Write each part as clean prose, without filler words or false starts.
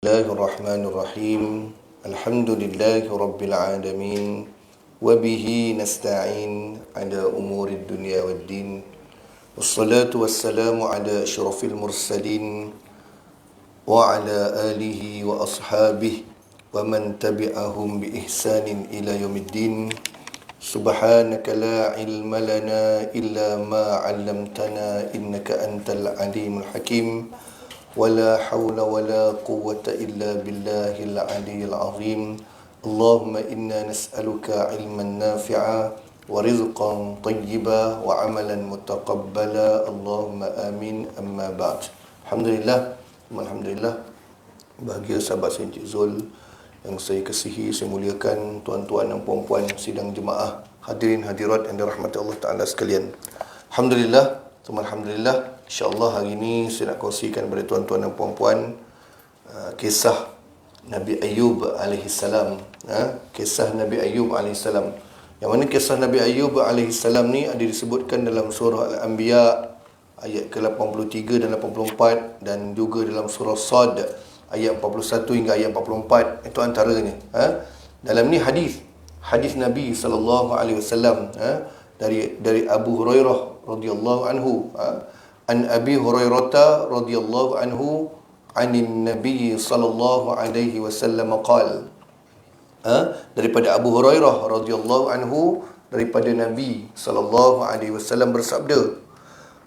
Bismillahirrahmanirrahim. Alhamdulillahi rabbil alamin. Wa bihi nasta'in ala umurid dunya waddin. Wassalatu wassalamu ala asyrafil mursalin wa ala alihi wa ashabihi wa man tabi'ahum bi ihsanin ila yaumiddin. Subhanaka la ilma lana illa ma 'allamtana innaka antal alimul hakim. ولا حول ولا قوة إلا بالله العلي العظيم. اللهم إنا نسألك علما نافعا ورزقا طيبا وعملا متقبلا اللهم آمين. أما بعد. Alhamdulillah. Bahagia sahabat saya Encik Zul yang saya kasihi, saya muliakan, tuan-tuan dan puan-puan sidang jemaah, hadirin hadirat yang dirahmati Allah Ta'ala sekalian. Alhamdulillah, Alhamdulillah. InsyaAllah hari ini saya nak kongsikan kepada tuan-tuan dan puan-puan kisah Nabi Ayub AS. Kisah Nabi Ayub AS. Yang mana kisah Nabi Ayub AS ni ada disebutkan dalam surah Al-Anbiya ayat ke-83 dan 84, dan juga dalam surah Sad ayat 41 hingga ayat 44. Itu antaranya. Dalam ni hadis Nabi SAW dari Abu Hurairah radhiyallahu anhu. An Abi Hurairah radhiyallahu anhu anin Nabi sallallahu alaihi wasallam qala. Daripada Abu Hurairah radhiyallahu anhu, daripada Nabi sallallahu alaihi wasallam bersabda,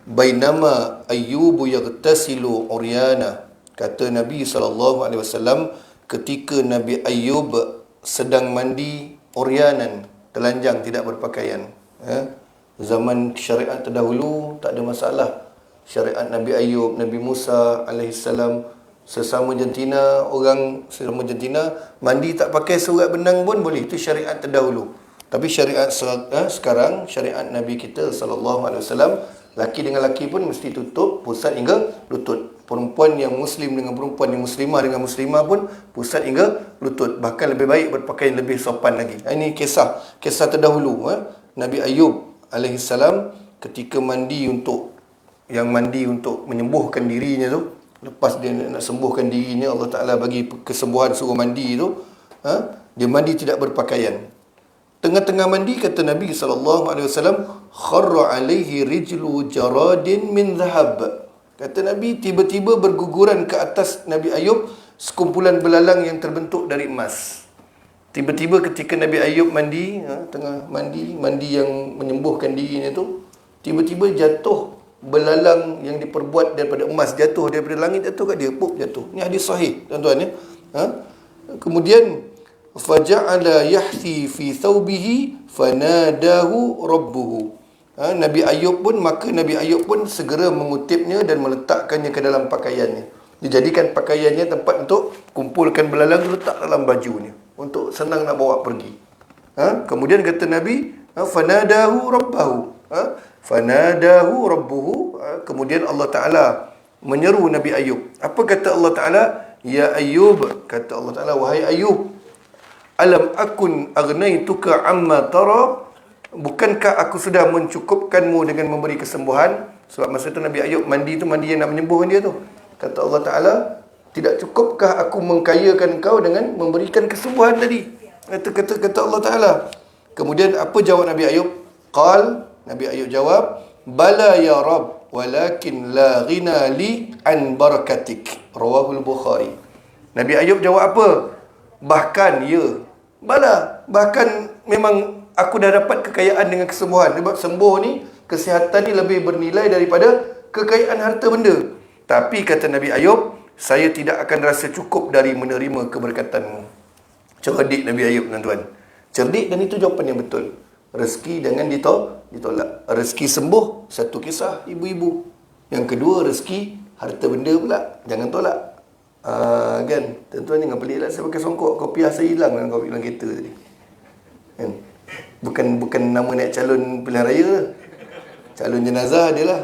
bainama Ayyub yaghtasilu uryana. Kata Nabi sallallahu alaihi wasallam, ketika Nabi Ayyub sedang mandi uryanan, telanjang, tidak berpakaian. Zaman syariat terdahulu tak ada masalah. Syariat Nabi Ayub, Nabi Musa alaihissalam, sesama jantina mandi tak pakai surat benang pun boleh. Itu syariat terdahulu. Tapi syariat sekarang, syariat Nabi kita sallallahu alaihi wasallam, laki dengan laki pun mesti tutup pusat hingga lutut. Perempuan yang muslim dengan perempuan yang muslimah dengan muslimah pun pusat hingga lutut. Bahkan lebih baik berpakaian lebih sopan lagi. Ini kisah terdahulu. Nabi Ayub alaihissalam ketika mandi untuk menyembuhkan dirinya tu, lepas dia nak sembuhkan dirinya, Allah Ta'ala bagi kesembuhan, suruh mandi tu, dia mandi tidak berpakaian. Tengah-tengah mandi, kata Nabi SAW, kharra alaihi rijlu jaradin min zahab. Kata Nabi, tiba-tiba berguguran ke atas Nabi Ayub sekumpulan belalang yang terbentuk dari emas. Tiba-tiba ketika Nabi Ayub mandi, tengah mandi yang menyembuhkan dirinya tu, tiba-tiba jatuh belalang yang diperbuat daripada emas, jatuh daripada langit, jatuh kat dia, jatuh. Ni hadis sahih, tuan-tuan ya. Kemudian faja'ala yahthi fi thawbihi fanadahu rabbuhu. Nabi Ayub pun segera mengutipnya dan meletakkannya ke dalam pakaiannya. Dijadikan pakaiannya tempat untuk kumpulkan belalang, letak dalam bajunya untuk senang nak bawa pergi. Kemudian kata Nabi, fanadahu rabbuhu. Kemudian Allah Ta'ala menyeru Nabi Ayub. Apa kata Allah Ta'ala? Ya Ayub, kata Allah Ta'ala, wahai Ayub, alam akun agnaituka amma tara. Bukankah aku sudah mencukupkanmu dengan memberi kesembuhan? Sebab masa tu Nabi Ayub mandi tu, mandi yang nak menyembuhkan dia tu. Kata Allah Ta'ala, tidak cukupkah aku mengkayakan kau dengan memberikan kesembuhan tadi? Kata Allah Ta'ala. Kemudian apa jawab Nabi Ayub? Nabi Ayub jawab, bala ya Rabb, walakin la ghina li an barakatik. Rawahul Bukhari. Nabi Ayub jawab apa? Bahkan memang aku dah dapat kekayaan dengan kesembuhan. Sebab sembuh ni, kesihatan ni lebih bernilai daripada kekayaan harta benda. Tapi kata Nabi Ayub, saya tidak akan rasa cukup dari menerima keberkatanmu. Cerdik Nabi Ayub, tuan-tuan. Cerdik, dan itu jawapan yang betul. Rezeki jangan ditolak. Rezeki sembuh, satu kisah ibu-ibu. Yang kedua, rezeki harta benda pula, jangan tolak. Kan? Tuan-tuan jangan pelik lah, saya pakai songkok, kopiah saya hilang dalam kereta tadi. Kan? Bukan nama naik calon pilihan raya. Calon jenazah dia lah.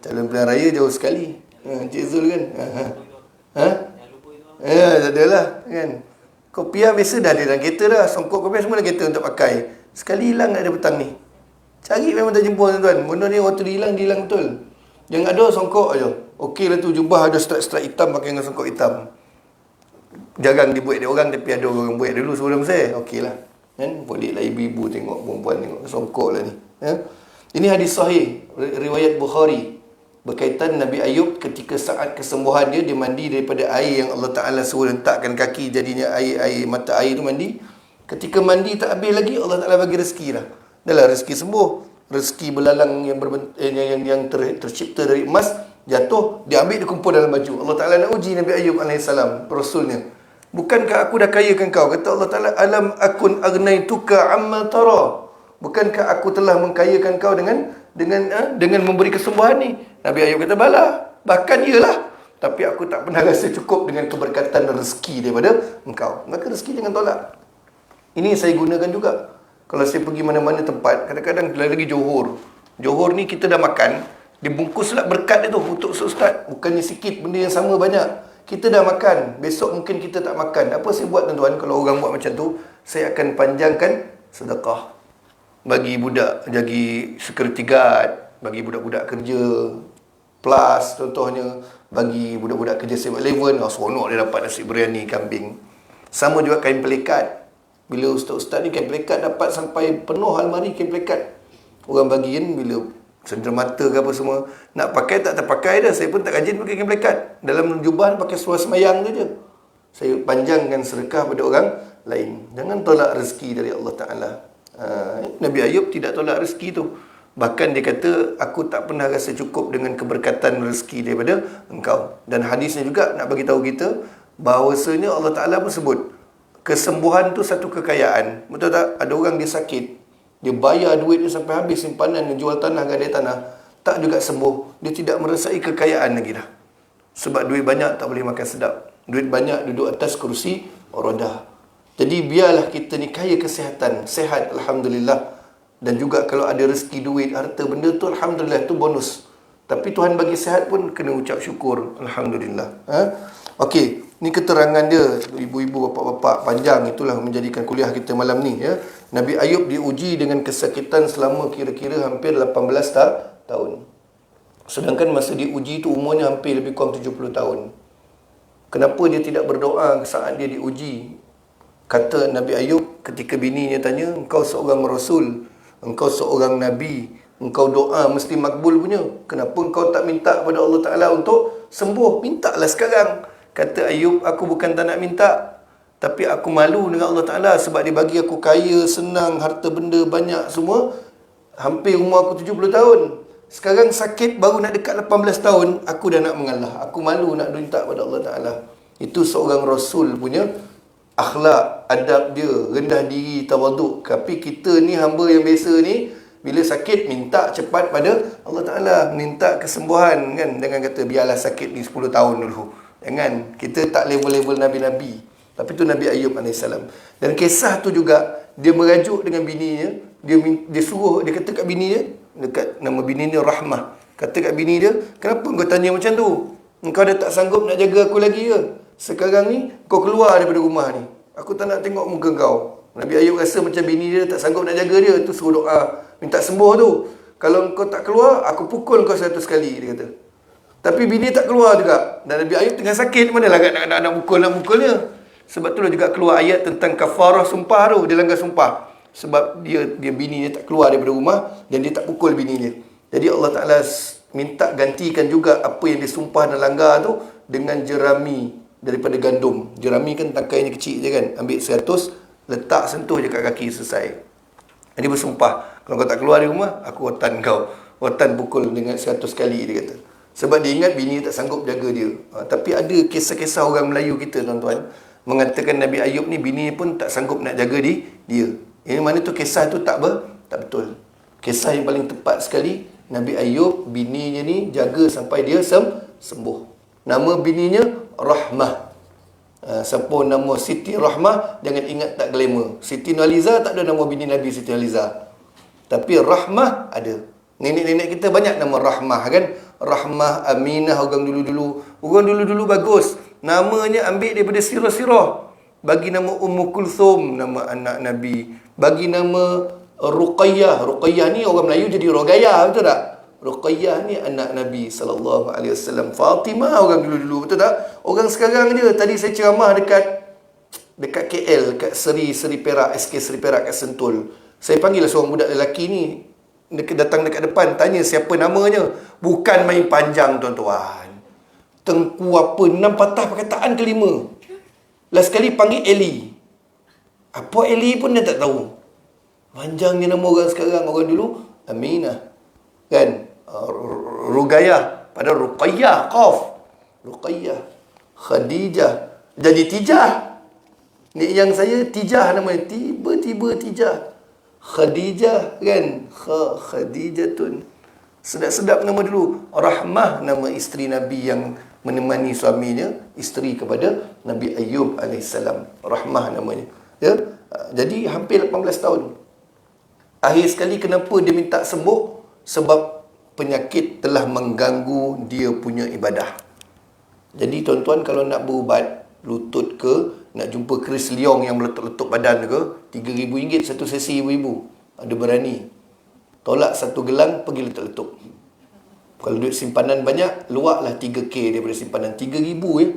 Calon pilihan raya jauh sekali. Encik Zul kan? Tak adalah kan? Kopiah biasa dah ada dalam kereta dah. Songkok kopiah semua dalam kereta untuk pakai. Sekali hilang tak ada petang ni. Cari memang tak jumpa, tuan-tuan. Benda ni waktu dia hilang betul. Yang ada songkok je. Okey lah tu, jubah ada stripe hitam pakai dengan songkok hitam. jarang dibuat dia orang, tapi ada orang buat dulu sebelum saya. Okey lah. Kan? Boleh lah ibu-ibu tengok, perempuan tengok, songkok lah ni. Ini hadis sahih, riwayat Bukhari. Berkaitan Nabi Ayub ketika saat kesembuhan dia mandi daripada air yang Allah Ta'ala suruh letakkan kaki, jadinya air mata air tu mandi. Ketika mandi tak habis lagi, Allah Ta'ala bagi rezeki dah. Dah lah rezeki sembuh. Rezeki belalang yang tercipta dari emas jatuh, dia ambil, dia kumpul dalam baju. Allah Ta'ala nak uji Nabi Ayub AS, Rasulnya. Bukankah aku dah kayakan kau? Kata Allah Ta'ala, alam akun agnaituka amma tara. Bukankah aku telah mengkayakan kau dengan memberi kesembuhan ni? Nabi Ayub kata, bala. Bahkan iyalah. Tapi aku tak pernah rasa cukup dengan keberkatan rezeki daripada engkau. Maka rezeki jangan tolak. Ini saya gunakan juga. Kalau saya pergi mana-mana tempat, kadang-kadang lagi Johor. Johor ni kita dah makan, dibungkuslah berkat dia tu untuk ustaz. Bukannya sikit, benda yang sama banyak. Kita dah makan, besok mungkin kita tak makan. Apa saya buat tuan-tuan? Kalau orang buat macam tu, saya akan panjangkan sedekah. Bagi budak jadi security guard, bagi budak-budak kerja plus contohnya, bagi budak-budak kerja 7-Eleven, seronok dia dapat nasi biryani kambing. Sama juga kain pelikat. Bila ustaz-ustaz ni kain pelikat dapat sampai penuh almari kain pelikat. Orang bagi kan, bila sendera mata ke apa semua, nak pakai tak terpakai dah. Saya pun tak rajin pakai kain pelikat. Dalam jubah pakai seluar semayang tu je. Saya panjangkan sedekah pada orang lain. Jangan tolak rezeki dari Allah Ta'ala. Nabi Ayub tidak tolak rezeki tu. Bahkan dia kata, aku tak pernah rasa cukup dengan keberkatan rezeki daripada engkau. Dan hadisnya juga nak bagi tahu kita bahawasanya Allah Ta'ala pun sebut kesembuhan tu satu kekayaan. Betul tak? Ada orang dia sakit, dia bayar duit dia sampai habis simpanan, dia jual tanah, gadai tanah, tak juga sembuh. Dia tidak merasai kekayaan lagi dah. Sebab duit banyak tak boleh makan sedap. Duit banyak duduk atas kerusi roda. Jadi biarlah kita ni kaya kesihatan, sehat alhamdulillah. Dan juga kalau ada rezeki duit, harta benda tu alhamdulillah, tu bonus. Tapi Tuhan bagi sihat pun kena ucap syukur alhamdulillah. Okey, ni keterangan dia, ibu-ibu, bapa-bapa, panjang. Itulah menjadikan kuliah kita malam ni ya. Nabi Ayub diuji dengan kesakitan selama kira-kira hampir 18 tahun. Sedangkan masa diuji tu umurnya hampir lebih kurang 70 tahun. Kenapa dia tidak berdoa saat dia diuji? Kata Nabi Ayub ketika bininya tanya, engkau seorang rasul, engkau seorang nabi, engkau doa mesti makbul punya. Kenapa engkau tak minta kepada Allah Ta'ala untuk sembuh? Mintalah sekarang. Kata Ayub, aku bukan tak nak minta, tapi aku malu dengan Allah Ta'ala sebab dia bagi aku kaya, senang, harta benda banyak semua. Hampir umur aku 70 tahun. Sekarang sakit baru nak dekat 18 tahun, aku dah nak mengalah. Aku malu nak minta kepada Allah Ta'ala. Itu seorang rasul punya akhlak, adab dia, rendah diri, tawaduk. Tapi kita ni hamba yang biasa ni, bila sakit minta cepat pada Allah Ta'ala, minta kesembuhan kan. Jangan kata biarlah sakit ni 10 tahun dulu. Jangan, kita tak level-level Nabi-Nabi. Tapi tu Nabi Ayub AS. Dan kisah tu juga, dia merajuk dengan bininya. Dia suruh, dia kata kat bini dia, dekat nama bini dia Rahmah. Kata kat bini dia, kenapa kau tanya macam tu? Engkau dah tak sanggup nak jaga aku lagi ke? Sekarang ni, kau keluar daripada rumah ni. Aku tak nak tengok muka kau. Nabi Ayub rasa macam bini dia tak sanggup nak jaga dia. Tu suruh doa, minta sembuh tu. Kalau kau tak keluar, aku pukul kau 100 kali, dia kata. Tapi bini tak keluar juga. Dan Nabi Ayub tengah sakit, manalah nak mukulnya. Sebab tu juga keluar ayat tentang kafarah sumpah tu. Dia langgar sumpah. Sebab dia bini dia tak keluar daripada rumah dan dia tak pukul bini dia. Jadi Allah Ta'ala minta gantikan juga apa yang dia sumpah dan langgar tu dengan jerami daripada gandum. Jerami kan tangkainya kecil je kan. Ambil 100, letak sentuh je kat kaki, selesai. Dia bersumpah, kalau kau tak keluar dari rumah, aku watan kau. Watan pukul dengan 100 kali, dia kata. Sebab dia ingat bini tak sanggup jaga dia. Tapi ada kisah-kisah orang Melayu kita tuan-tuan, mengatakan Nabi Ayub ni bini pun tak sanggup nak jaga dia. Ini mana tu kisah tu tak betul. Kisah yang paling tepat sekali, Nabi Ayub bininya ni jaga sampai dia sembuh. Nama bininya Rahmah. Siapa nama Siti Rahmah, jangan ingat tak glamour. Siti Nurhaliza tak ada nama bini Nabi Siti Nurhaliza. Tapi Rahmah ada. Nenek-nenek kita banyak nama Rahmah kan. Rahmah, Aminah, orang dulu-dulu. Orang dulu-dulu bagus. Namanya ambil daripada sirah-sirah. Bagi nama Ummu Kulthum, nama anak Nabi. Bagi nama Ruqayyah. Ruqayyah ni orang Melayu jadi Rogayah, betul tak? Ruqayyah ni anak Nabi SAW. Fatimah orang dulu-dulu, betul tak? Orang sekarang je. Tadi saya ceramah dekat dekat KL, kat Seri Perak, SK Seri Perak kat Sentul. Saya panggil lah seorang budak lelaki ni, datang dekat depan, tanya siapa namanya. Bukan main panjang tuan-tuan. Tengku apa, 6 patah perkataan kelima. Last sekali panggil Eli. Apa Eli pun dia tak tahu. Panjangnya nama orang sekarang. Orang dulu Aminah, kan, Rugayah, pada Ruqayyah, Qaf, Ruqayyah, Khadijah, jadi Tijah. Ni yang saya Tijah namanya, tiba-tiba Tijah, Khadijah, kan, Khadijatun. Sedap-sedap nama dulu. Rahmah nama isteri Nabi yang menemani suaminya, isteri kepada Nabi Ayub alaihissalam. Rahmah namanya. Ya? Jadi hampir 18 tahun. Akhir sekali kenapa dia minta sembuh? Sebab penyakit telah mengganggu dia punya ibadah. Jadi tuan-tuan kalau nak berubat lutut ke, nak jumpa Chris Leong yang meletup-letup badan ke, RM3,000 satu sesi ibu-ibu. Ada berani. Tolak satu gelang, pergi letup-letup. Kalau duit simpanan banyak, luaklah 3K daripada simpanan. RM3,000 ya.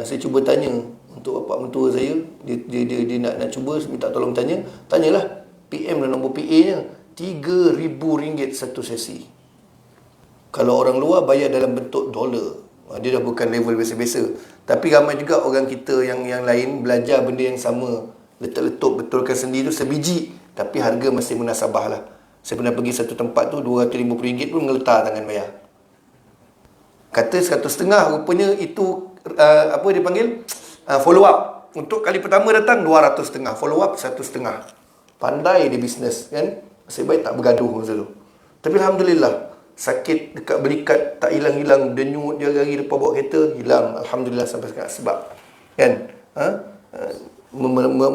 Saya cuba tanya untuk bapak mentua saya, dia nak cuba minta tolong tanya. Tanyalah PM dan nombor PA-nya. RM3,000 satu sesi. Kalau orang luar bayar dalam bentuk dolar. Dia dah bukan level biasa-biasa. Tapi ramai juga orang kita yang lain belajar benda yang sama. Letup-letup, betulkan sendi tu sebiji. Tapi harga masih munasabah lah. Saya pernah pergi satu tempat tu, RM250 pun ngeletar tangan bayar. Kata 150, rupanya itu apa dia panggil? Follow up. Untuk kali pertama datang 250, follow up 150. Pandai dia bisnes, kan? Nasib baik tak bergaduh masa tu. Tapi alhamdulillah, sakit dekat belikat tak hilang-hilang, denyut dia hari lepas bawa kereta hilang, alhamdulillah sampai sekarang. Sebab kan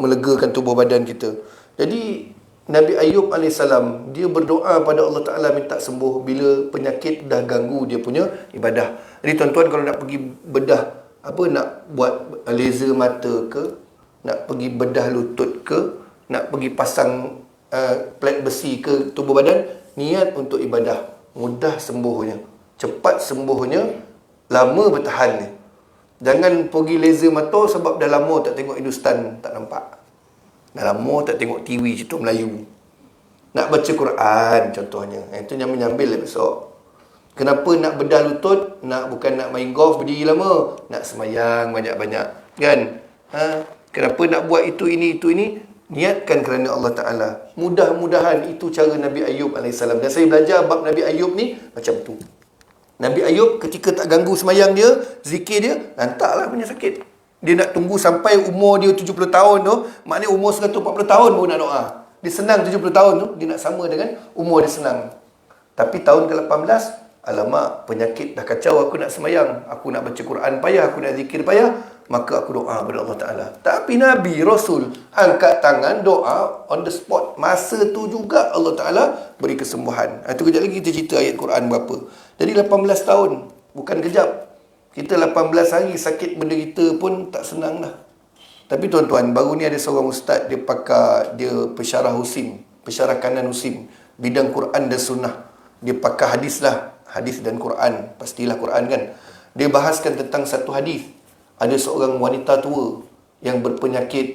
melegakan tubuh badan kita. Jadi Nabi Ayub AS, dia berdoa pada Allah Ta'ala minta sembuh bila penyakit dah ganggu dia punya ibadah. Jadi tuan-tuan kalau nak pergi bedah, nak buat laser mata ke, nak pergi bedah lutut ke, nak pergi pasang plat besi ke tubuh badan, niat untuk ibadah. Mudah sembuhnya, cepat sembuhnya, lama bertahannya. Jangan pergi laser mata sebab dah lama tak tengok Hindustan, tak nampak. Dah lama tak tengok TV cerita Melayu. Nak baca Quran contohnya. Itu nyambil lah besok. Kenapa nak bedah lutut? Bukan nak main golf berdiri lama. Nak semayang banyak-banyak. Kan? Kenapa nak buat itu, ini? Niatkan kerana Allah Ta'ala. Mudah-mudahan itu cara Nabi Ayub AS. Dan saya belajar bab Nabi Ayub ni macam tu. Nabi Ayub ketika tak ganggu semayang dia, zikir dia, lantaklah punya sakit. Dia nak tunggu sampai umur dia 70 tahun tu, maknanya umur 140 tahun baru nak doa. Dia senang 70 tahun tu, dia nak sama dengan umur dia senang. Tapi tahun ke-18, alamak, penyakit dah kacau, aku nak semayang, aku nak baca Quran payah, aku nak zikir payah, maka aku doa kepada Allah Ta'ala. Tapi Nabi, Rasul, angkat tangan, doa on the spot. Masa tu juga Allah Ta'ala beri kesembuhan. Itu kejap lagi kita cerita ayat Quran berapa. Jadi 18 tahun, bukan kejap. Kita 18 hari sakit menderita pun tak senang dah. Tapi tuan-tuan, baru ni ada seorang ustaz, dia pakar, dia pensyarah Husim, pensyarah kanan Husim, bidang Quran dan Sunnah. Dia pakar hadis lah, hadis dan Quran, pastilah Quran kan. Dia bahaskan tentang satu hadis. Ada seorang wanita tua yang berpenyakit,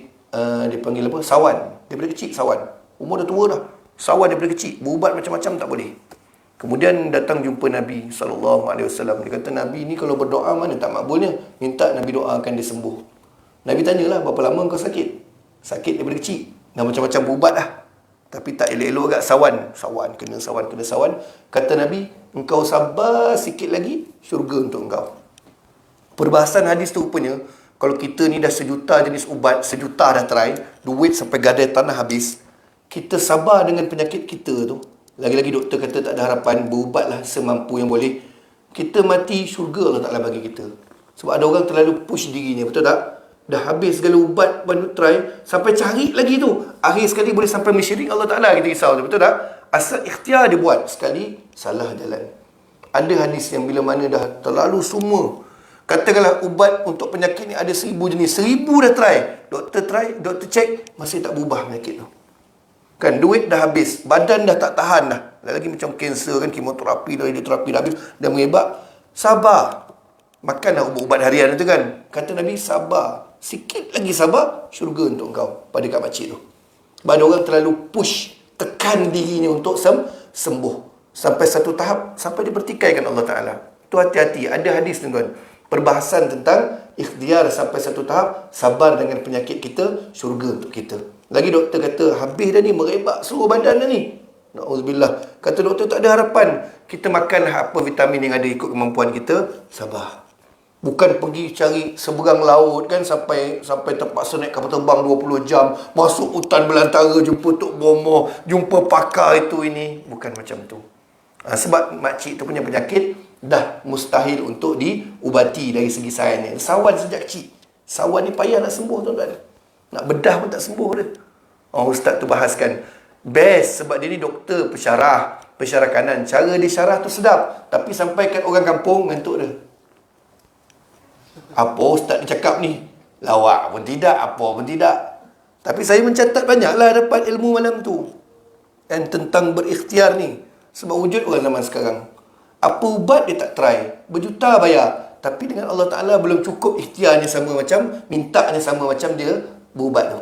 dia panggil apa? Sawan. Daripada kecil sawan. Umur dah tua dah. Sawan daripada kecil, berubat macam-macam tak boleh. Kemudian datang jumpa Nabi SAW. Dia kata, Nabi ni kalau berdoa mana tak makbulnya? Minta Nabi doakan dia sembuh. Nabi tanyalah, berapa lama kau sakit? Sakit daripada kecil. Dah macam-macam berubat dah. Tapi tak elok-elok agak sawan. Kena sawan. Kata Nabi, engkau sabar sikit lagi, syurga untuk engkau. Perbahasan hadis tu rupanya, kalau kita ni dah 1 juta jenis ubat, 1 juta dah try, duit sampai gadai tanah habis, kita sabar dengan penyakit kita tu. Lagi-lagi doktor kata tak ada harapan, berubatlah semampu yang boleh. Kita mati, syurga Allah Ta'ala bagi kita. Sebab ada orang terlalu push dirinya, betul tak? Dah habis segala ubat, banyak try, sampai cari lagi tu. Akhir sekali boleh sampai mensyirik Allah Ta'ala, kita risau tu, betul tak? Asal ikhtiar dia buat, sekali salah jalan. Ada hadis yang bila mana dah terlalu semua, katakanlah ubat untuk penyakit ni ada 1000 jenis, 1000 dah try, doktor check, masih tak berubah penyakit tu. Kan, duit dah habis, badan dah tak tahan dah. Lagi macam kanser kan, kemoterapi dah, radioterapi dah habis, dah mengebak. Sabar. Makanlah ubat-ubat harian itu kan. Kata Nabi, sabar. Sikit lagi sabar, syurga untuk kau pada kat makcik tu. Sebab ada orang terlalu push, tekan dirinya untuk sembuh. Sampai satu tahap, sampai dia bertikaikan Allah Ta'ala. Tu hati-hati. Ada hadis tuan-tuan. Perbahasan tentang ikhtiar sampai satu tahap, sabar dengan penyakit kita, syurga untuk kita. Lagi doktor kata, habis dah ni, merebak seluruh badan dah ni. Na'udzubillah. Kata doktor, tak ada harapan. Kita makanlah apa vitamin yang ada ikut kemampuan kita, sabar. Bukan pergi cari seberang laut kan, sampai terpaksa naik kapal terbang 20 jam, masuk hutan belantara, jumpa Tok Bomoh, jumpa pakar itu ini. Bukan macam tu. Sebab makcik tu punya penyakit dah mustahil untuk diubati dari segi sainsnya. Sawan sejak kecil. Sawan ni payah nak sembuh tuan-tuan. Nak bedah pun tak sembuh dia. Ustaz tu bahaskan. Best sebab dia ni doktor pensyarah kanan. Cara dia syarah tu sedap. Tapi sampaikan orang kampung ngantuk dia. Apa ustaz ni cakap ni? Lawak pun tidak, apa pun tidak. Tapi saya mencatat banyaklah dapat ilmu malam tu. Dan tentang berikhtiar ni. Sebab wujud orang zaman sekarang. Apa ubat dia tak try. Berjuta bayar. Tapi dengan Allah Ta'ala belum cukup ikhtiarnya sama macam, mintanya sama macam dia berubat tu.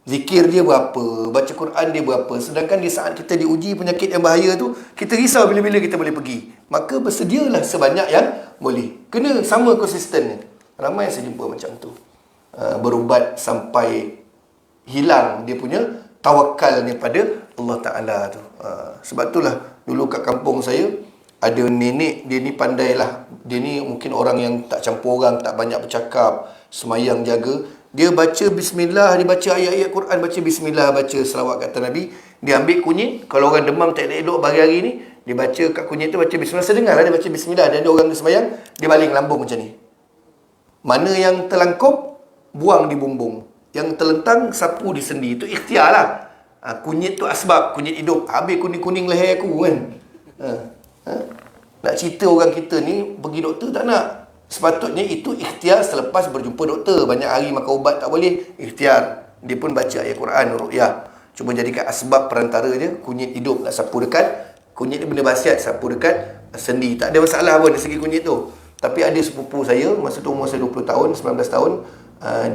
Zikir dia berapa, baca Quran dia berapa. Sedangkan di saat kita diuji penyakit yang bahaya tu, kita risau bila-bila kita boleh pergi. Maka bersedialah sebanyak yang boleh. Kena sama konsistennya. Ramai yang saya jumpa macam tu. Berubat sampai hilang dia punya tawakalnya pada Allah Ta'ala tu. Sebab itulah dulu kat kampung saya ada nenek, dia ni pandai lah. Dia ni mungkin orang yang tak campur orang, tak banyak bercakap, semayang jaga. Dia baca bismillah, dia baca ayat-ayat Quran, baca bismillah, baca selawat kata Nabi. Dia ambil kunyit, kalau orang demam tak elok hari-hari ni, dia baca kat kunyit tu, baca bismillah. Saya dengar lah dia baca bismillah. Dan ada orang dia semayang, dia baling lambung macam ni. Mana yang terlangkup, buang di bumbung. Yang terlentang, sapu di sendi. Itu ikhtiar lah. Kunyit tu asbab, kunyit hidup. Habis kuning-kuning leher aku kan. Nak cerita orang kita ni pergi doktor tak nak. Sepatutnya itu ikhtiar selepas berjumpa doktor. Banyak hari makan ubat tak boleh, ikhtiar. Dia pun baca ayat Quran, ruqyah. Cuma jadikan asbab perantara je. Kunyit hidup nak sapu dekat, kunyit ni benda basiat, sapu dekat sendi. Tak ada masalah pun dari segi kunyit tu. Tapi ada sepupu saya, masa tu umur saya 20 tahun, 19 tahun,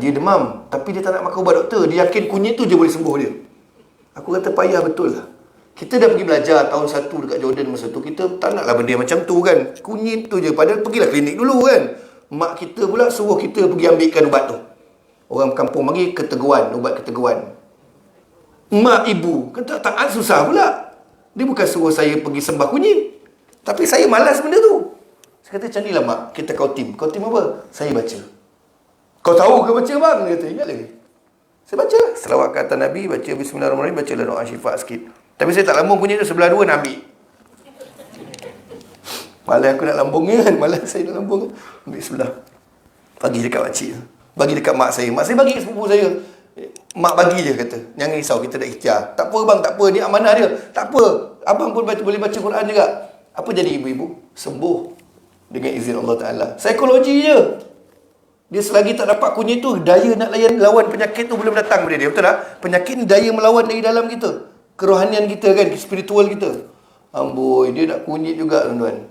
dia demam. Tapi dia tak nak makan ubat doktor. Dia yakin kunyit tu je boleh sembuh dia. Aku kata payah betul lah. Kita dah pergi belajar tahun 1 dekat Jordan masa tu. Kita tak naklah benda macam tu kan. Kunyit tu je. Padahal pergilah klinik dulu kan. Mak kita pula suruh kita pergi ambilkan ubat tu. Orang kampung panggil keteguan, ubat keteguan. Mak ibu kata taat susah pula. Dia bukan suruh saya pergi sembah kunyit. Tapi saya malas benda tu. Saya kata macam lah mak, kita kau tim. Kau tim apa? Saya baca. Kau tahu ke baca bang? Dia kata, ingat lagi. Saya baca lah. Selawat kata Nabi, baca bismillahirrahmanirrahim, baca lah doa syifa sikit. Tapi saya tak lambung kunyit tu, sebelah dua nak ambil. Malas aku nak lambungnya kan. Malas saya nak lambung. Ambil sebelah. Bagi dekat makcik. Bagi dekat mak saya. Mak saya bagi sepupu saya. Mak bagi je kata. Jangan risau, kita dah ikhtiar. Tak apa bang, tak apa. Dia amanah dia. Tak apa. Abang pun boleh baca Quran juga. Apa jadi ibu-ibu? Sembuh. Dengan izin Allah Ta'ala. Psikologi je. Dia selagi tak dapat kunyit tu, daya nak lawan penyakit tu belum datang pada dia. Betul tak? Penyakit ni daya melawan dari dalam kita. Kerohanian kita kan, spiritual kita. Amboi, dia nak kunyit juga tuan-tuan.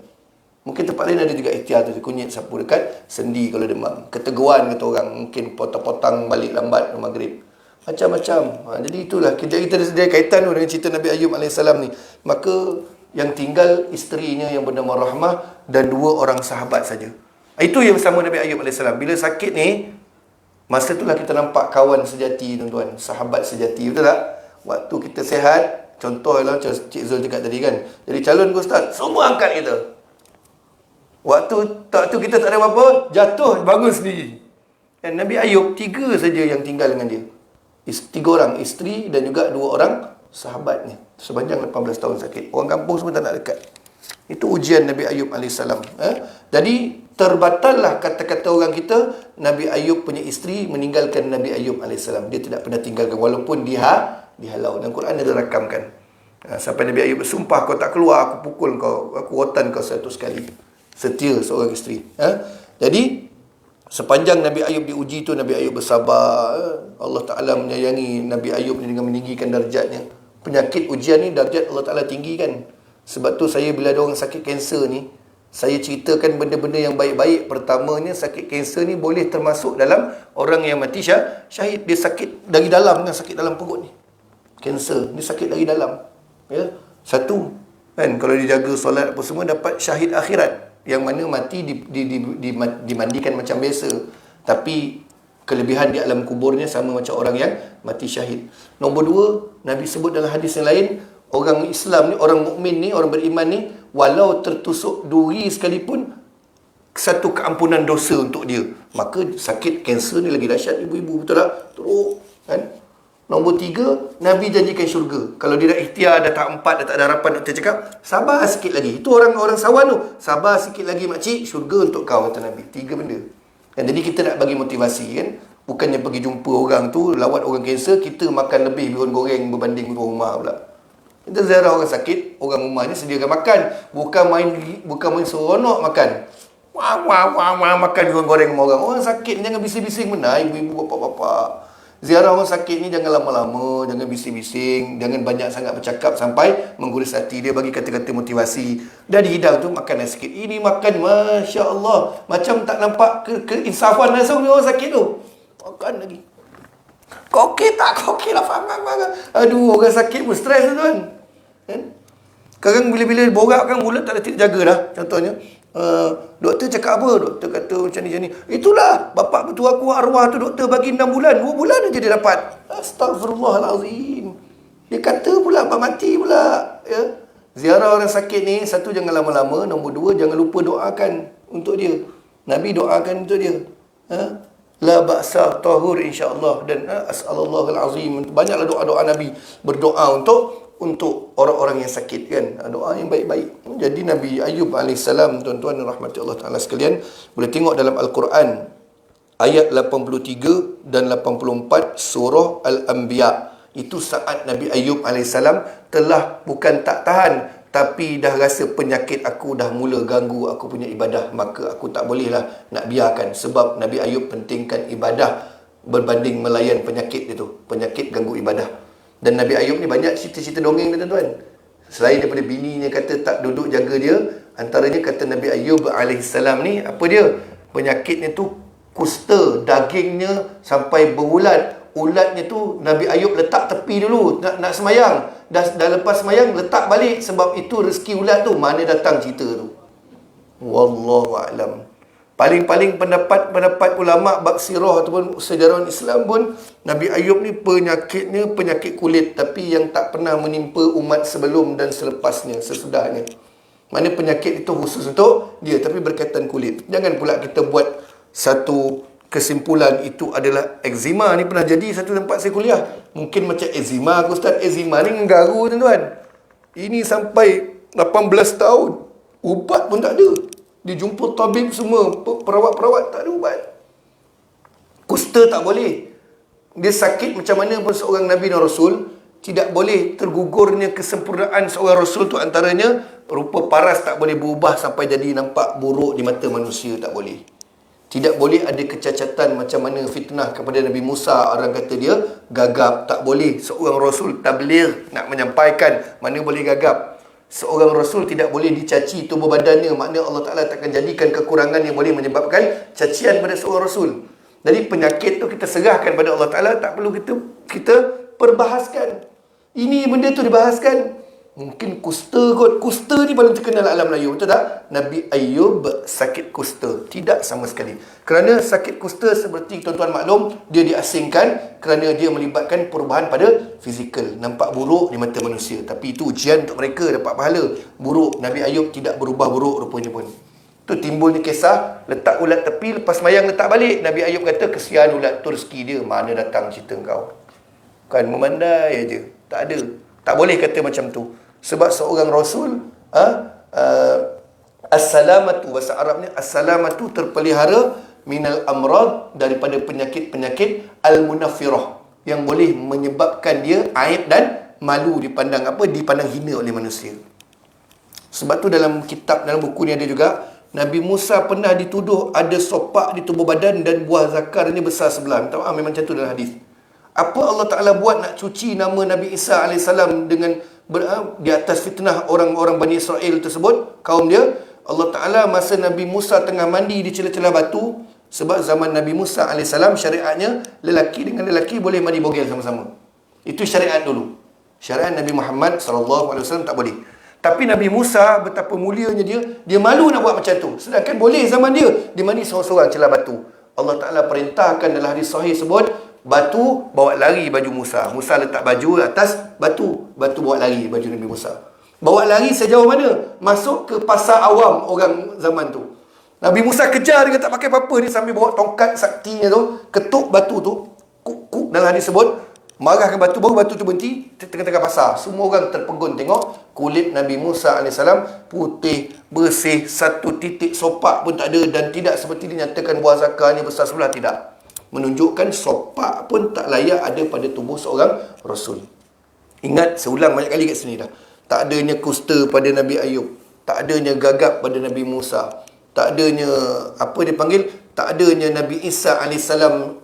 Mungkin tempat lain ada juga ikhtiar tu. Kunyit sapu dekat sendi kalau demam. Keteguan kata orang. Mungkin potong-potong balik lambat maghrib. Macam-macam. Jadi itulah. Kita ada kaitan tu dengan cerita Nabi Ayub AS ni. Maka yang tinggal isterinya yang bernama Rahmah dan 2 orang sahabat saja. Itu yang bersama Nabi Ayub AS. Bila sakit ni, masa itulah kita nampak kawan sejati tuan-tuan. Sahabat sejati. Betul tak? Waktu kita sihat, contohlah macam Cik Zul cakap tadi kan. Jadi calon ke ustaz, semua angkat kita. Waktu kita tak ada apa-apa, jatuh, bangun sendiri. Dan Nabi Ayub 3 saja yang tinggal dengan dia. 3 orang, isteri dan juga 2 orang sahabatnya. Sepanjang 18 tahun sakit. Orang kampung semua tak nak dekat. Itu ujian Nabi Ayub AS. Jadi terbatallah kata-kata orang kita, Nabi Ayub punya isteri meninggalkan Nabi Ayub AS. Dia tidak pernah tinggalkan walaupun dihalau. Dan Quran ada rakamkan. Sampai Nabi Ayub bersumpah, kau tak keluar, aku pukul kau, aku rotan kau 100 kali. Setia seorang isteri. Jadi sepanjang Nabi Ayub diuji tu, Nabi Ayub bersabar. Allah Ta'ala menyayangi Nabi Ayub ni dengan meninggikan darjatnya. Penyakit ujian ni darjat Allah Ta'ala tinggikan. Sebab tu saya bila ada orang sakit kanser ni, Saya ceritakan benda-benda yang baik-baik. Pertamanya, sakit kanser ni boleh termasuk dalam orang yang mati syahid. Dia sakit dari dalam, kan, sakit dalam perut ni. Kanser, dia sakit dari dalam. Ya, satu, kan, kalau dia jaga solat apa semua, dapat syahid akhirat. Yang mana mati dimandikan macam biasa. Tapi kelebihan di alam kuburnya sama macam orang yang mati syahid. Nombor dua, Nabi sebut dalam hadis yang lain, orang Islam ni, orang mukmin ni, orang beriman ni, walau tertusuk duri sekalipun, satu keampunan dosa untuk dia. Maka sakit kanser ni lagi dahsyat, ibu-ibu, betul tak? Teruk, kan? Nombor tiga, Nabi janjikan syurga. Kalau dia dah ikhtiar, dah tahap 4, dah tak ada harapan, doktor cakap, sabar sikit lagi. Itu orang-orang sawan tu, sabar sikit lagi makcik, syurga untuk kau, kata Nabi. 3 benda. Dan jadi kita nak bagi motivasi, kan? Bukannya pergi jumpa orang tu, lawat orang kanser, kita makan lebih bihun goreng berbanding rumah pula. Kita ziarah orang sakit, orang rumahnya sediakan makan. Bukan main seronok makan. Wah, makan bihun goreng sama orang. Orang sakit ni jangan bising-bising benar, ibu-ibu, bapak-bapak. Ziarah orang sakit ni jangan lama-lama, jangan bising-bising, jangan banyak sangat bercakap sampai menggurus hati dia, bagi kata-kata motivasi. Dah dihidang tu, makan sikit. Ini makan, Masya Allah. Macam tak nampak keinsafan langsung orang sakit tu. Makan lagi. Kokil tak? Kokil lah. Aduh, orang sakit pun stres tu kan. Sekarang bila-bila borak kan, mulut tak ada jaga dah. Contohnya, doktor cakap apa? Doktor kata macam ni. Itulah, bapak mertua aku arwah tu doktor bagi 6 bulan. 2 bulan aja dia dapat. Astagfirullahalazim. Dia kata pula, abang mati pula. Ya? Ziarah orang sakit ni, satu, jangan lama-lama. Nombor dua, jangan lupa doakan untuk dia. Nabi doakan untuk dia. La ba'sa tahur insyaAllah. Dan as'alallahul azim. Banyaklah doa-doa Nabi berdoa untuk orang-orang yang sakit, kan, doa yang baik-baik. Jadi Nabi Ayub AS, tuan-tuan dan rahmati Allah Ta'ala sekalian, boleh tengok dalam Al-Quran ayat 83 dan 84 surah Al-Anbiya. Itu saat Nabi Ayub AS telah bukan tak tahan, tapi dah rasa penyakit aku dah mula ganggu aku punya ibadah, maka aku tak bolehlah nak biarkan. Sebab Nabi Ayub pentingkan ibadah berbanding melayan penyakit itu. Penyakit ganggu ibadah. Dan Nabi Ayub ni banyak cerita-cerita dongeng dia, tuan-tuan. Selain daripada bininya kata tak duduk jaga dia, antaranya kata Nabi Ayub AS ni, apa dia? Penyakitnya tu kusta, dagingnya sampai berulat. Ulatnya tu Nabi Ayub letak tepi dulu, nak semayang. Dah lepas semayang, letak balik. Sebab itu rezeki ulat tu, mana datang cerita tu. Wallahu'alam. Paling-paling pendapat ulama' bab sirah ataupun sejarawan Islam pun, Nabi Ayub ni penyakitnya penyakit kulit, tapi yang tak pernah menimpa umat sebelum dan selepasnya, sesudahnya. Mana penyakit itu khusus untuk dia, tapi berkaitan kulit. Jangan pula kita buat satu kesimpulan itu adalah eczema. Ni pernah jadi satu tempat saya kuliah. Mungkin macam eczema, Ustaz. Eczema ni menggaru, tuan-tuan. Ini sampai 18 tahun. Ubat pun tak ada. Dia jumpa tabib semua, perawat-perawat, tak ada ubat. Kusta tak boleh. Dia sakit macam mana pun seorang Nabi dan Rasul, tidak boleh tergugurnya kesempurnaan seorang Rasul tu, antaranya rupa paras tak boleh berubah sampai jadi nampak buruk di mata manusia, tak boleh. Tidak boleh ada kecacatan macam mana fitnah kepada Nabi Musa, orang kata dia gagap, tak boleh. Seorang Rasul tabligh nak menyampaikan, mana boleh gagap. Seorang Rasul tidak boleh dicaci tubuh badannya, maknanya Allah Ta'ala takkan jadikan kekurangan yang boleh menyebabkan cacian pada seorang Rasul. Jadi penyakit tu kita serahkan pada Allah Ta'ala, tak perlu kita perbahaskan. Ini benda tu dibahaskan. Mungkin kusta kot. Kusta ni paling terkenal alam Melayu, betul tak? Nabi Ayub sakit kusta. Tidak sama sekali. Kerana sakit kusta seperti tuan-tuan maklum, dia diasingkan kerana dia melibatkan perubahan pada fizikal. Nampak buruk di mata manusia. Tapi itu ujian untuk mereka dapat pahala. Buruk. Nabi Ayub tidak berubah buruk rupanya pun. Tu timbulnya kisah, letak ulat tepi, lepas mayang letak balik. Nabi Ayub kata, kesian ulat tu, rezeki dia. Mana datang cerita kau? Kan memandai aja. Tak ada. Tak boleh kata macam tu. Sebab seorang Rasul, as-salamatu, bahasa Arabnya, as-salamatu terpelihara minal amrad, daripada penyakit-penyakit al-munafirah, yang boleh menyebabkan dia aib dan malu dipandang dipandang hina oleh manusia. Sebab tu dalam buku ni ada juga, Nabi Musa pernah dituduh ada sopak di tubuh badan dan buah zakarnya besar sebelah. Tahu memang macam tu dalam hadis. Apa Allah Ta'ala buat nak cuci nama Nabi Isa AS dengan di atas fitnah orang-orang Bani Israel tersebut, kaum dia? Allah Ta'ala masa Nabi Musa tengah mandi di celah-celah batu, sebab zaman Nabi Musa AS syariatnya lelaki dengan lelaki boleh mandi bogel sama-sama. Itu syariat dulu. Syariat Nabi Muhammad SAW tak boleh. Tapi Nabi Musa betapa mulianya dia malu nak buat macam tu. Sedangkan boleh zaman dia mandi seorang-seorang celah batu. Allah Ta'ala perintahkan dalam hadis sahih sebut, batu bawa lari baju Musa. Musa letak baju atas batu. Batu bawa lari baju Nabi Musa. Bawa lari sejauh mana? Masuk ke pasar awam orang zaman tu. Nabi Musa kejar dia tak pakai apa-apa. Dia sambil bawa tongkat saktinya tu, ketuk batu tu. Kuk-kuk dalam hadis sebut. Marahkan batu, baru batu tu berhenti tengah-tengah pasar. Semua orang terpegun tengok kulit Nabi Musa AS putih, bersih, satu titik sopak pun tak ada, dan tidak seperti dinyatakan buah zakarnya besar sebelah, tidak. Menunjukkan sopak pun tak layak ada pada tubuh seorang Rasul. Ingat, seulang banyak kali kat sini dah. Tak adanya kusta pada Nabi Ayub, tak adanya gagap pada Nabi Musa, tak adanya apa dia panggil, tak adanya Nabi Isa AS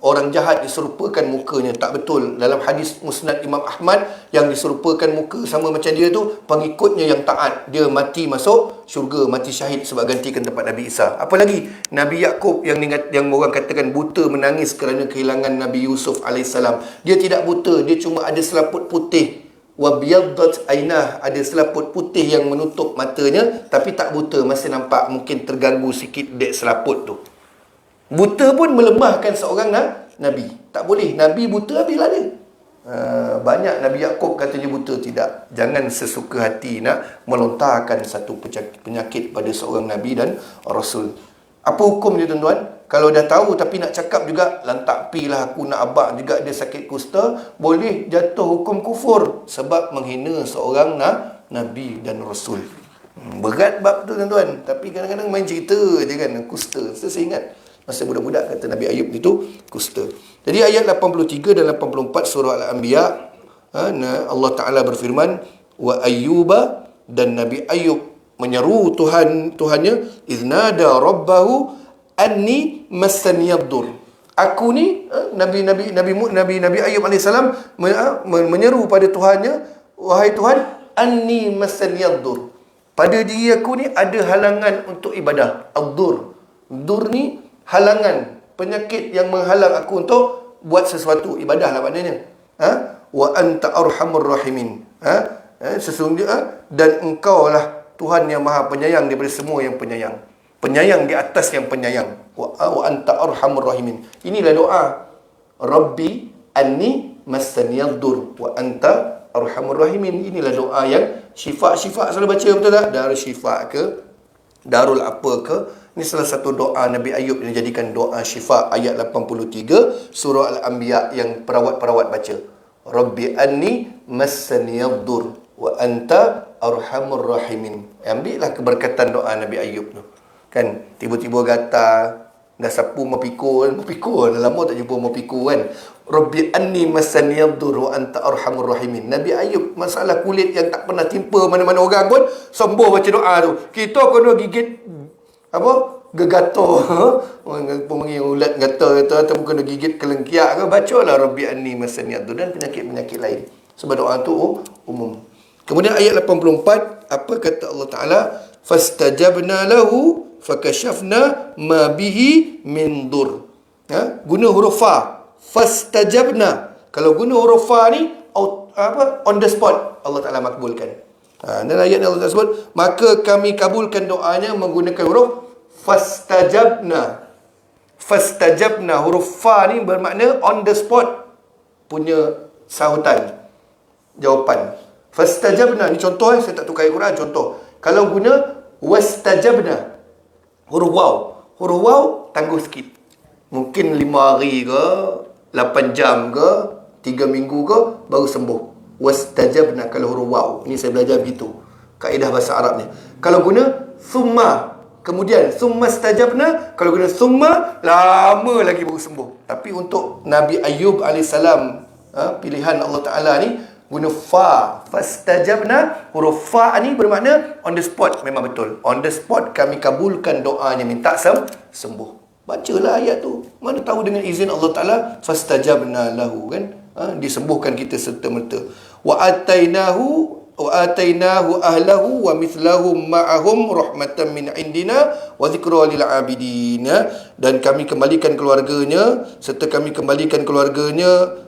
orang jahat diserupakan mukanya. Tak betul. Dalam hadis Musnad Imam Ahmad, yang diserupakan muka sama macam dia tu pengikutnya yang taat, dia mati masuk syurga, mati syahid sebab gantikan tempat Nabi Isa. Apa lagi? Nabi Yaqub yang orang katakan buta, menangis kerana kehilangan Nabi Yusuf AS. Dia tidak buta, dia cuma ada selaput putih. Wabiyaddat ainah, ada selaput putih yang menutup matanya, tapi tak buta, masih nampak, mungkin terganggu sikit dek selaput tu. Buta pun melemahkan seorang Nabi. Tak boleh. Nabi buta habislah dia. Banyak Nabi Yaqub katanya buta. Tidak. Jangan sesuka hati nak melontarkan satu penyakit pada seorang Nabi dan Rasul. Apa hukum dia tuan-tuan? Kalau dah tahu tapi nak cakap juga, lantak pilah aku nak abang juga dia sakit kusta, boleh jatuh hukum kufur sebab menghina seorang Nabi dan Rasul. Berat bab tu tuan-tuan. Tapi kadang-kadang main cerita je kan, kusta. Saya ingat masa budak-budak kata Nabi Ayub itu kusta. Jadi ayat 83 dan 84 surah Al-Anbiya, Allah Ta'ala berfirman, wa ayyuba, dan Nabi Ayub menyeru Tuhannya, iznada rabbahu anni massaniyad-dur. Aku ni Nabi Ayub AS menyeru pada Tuhannya, wahai Tuhan, anni massaniyad-dur, pada diri aku ni ada halangan untuk ibadah. Ad-dur, dur ni halangan, penyakit yang menghalang aku untuk buat sesuatu ibadah lah maknanya. Wa anta arhamur rahimin. Sesungguhnya dan engkau lah Tuhan yang maha penyayang daripada semua yang penyayang. Penyayang di atas yang penyayang. Wa anta arhamur rahimin. Inilah doa. Rabbi anni massaniyad dur wa anta arhamur rahimin. Inilah doa yang syifa selalu baca, betul tak? Darul syifa ke, darul apa ke. Ini salah satu doa Nabi Ayub yang dijadikan doa syifa, ayat 83 surah Al-Anbiya yang perawat-perawat baca. Rabbi anni massaniyad dur wa anta arhamur rahimin. Ambillah keberkatan doa Nabi Ayub tu. Kan tiba-tiba gatal, dah sapu mau pikul, dah lama tak jumpa mau pikul kan. Rabbi anni massaniyad dur wa anta arhamur rahimin. Nabi Ayub masalah kulit yang tak pernah timpa mana-mana orang pun sembuh baca doa tu. Kita kena gigit apa? Gegator. Orang panggil ulat gatal atau kena gigit kelengkiak ke, bacalah Rabbi anni massaniyad dur, dan penyakit-penyakit lain. Sebab doa tu umum. Kemudian ayat 84, apa kata Allah Ta'ala? Fastajabna lahu fakashafna ma bihi min dur. Guna huruf fa. Fastajabna. Kalau guna huruf fa ni on the spot Allah Ta'ala makbulkan. Dan ayat Allah Ta'ala sebut, maka kami kabulkan doanya menggunakan huruf fastajabna. Fastajabna, huruf fa ni bermakna on the spot punya sahutan, jawapan. Fastajabna ni contoh, saya tak tukar ayat Quran, contoh. Kalau guna wastajabna, huruf waw tangguh sikit. Mungkin 5 hari ke, 8 jam ke, 3 minggu ke baru sembuh. Wastajabna kalau huruf waw. Ini saya belajar begitu, kaedah bahasa Arabnya. Kalau guna summa, kemudian summa stajabna, kalau guna summa lama lagi baru sembuh. Tapi untuk Nabi Ayub AS, pilihan Allah Ta'ala ni guna fa. Fastajabna, huruf fa ni bermakna on the spot. Memang betul, on the spot kami kabulkan doanya, minta sembuh. Bacalah ayat tu. Mana tahu dengan izin Allah Ta'ala fastajabna lahu kan, disembuhkan kita serta-merta. Wa atainahu wa atainahu ahlahu wa mithlahum ma'ahum rahmatan min indina wa dzikra lil abidin. Dan kami kembalikan keluarganya serta kami kembalikan keluarganya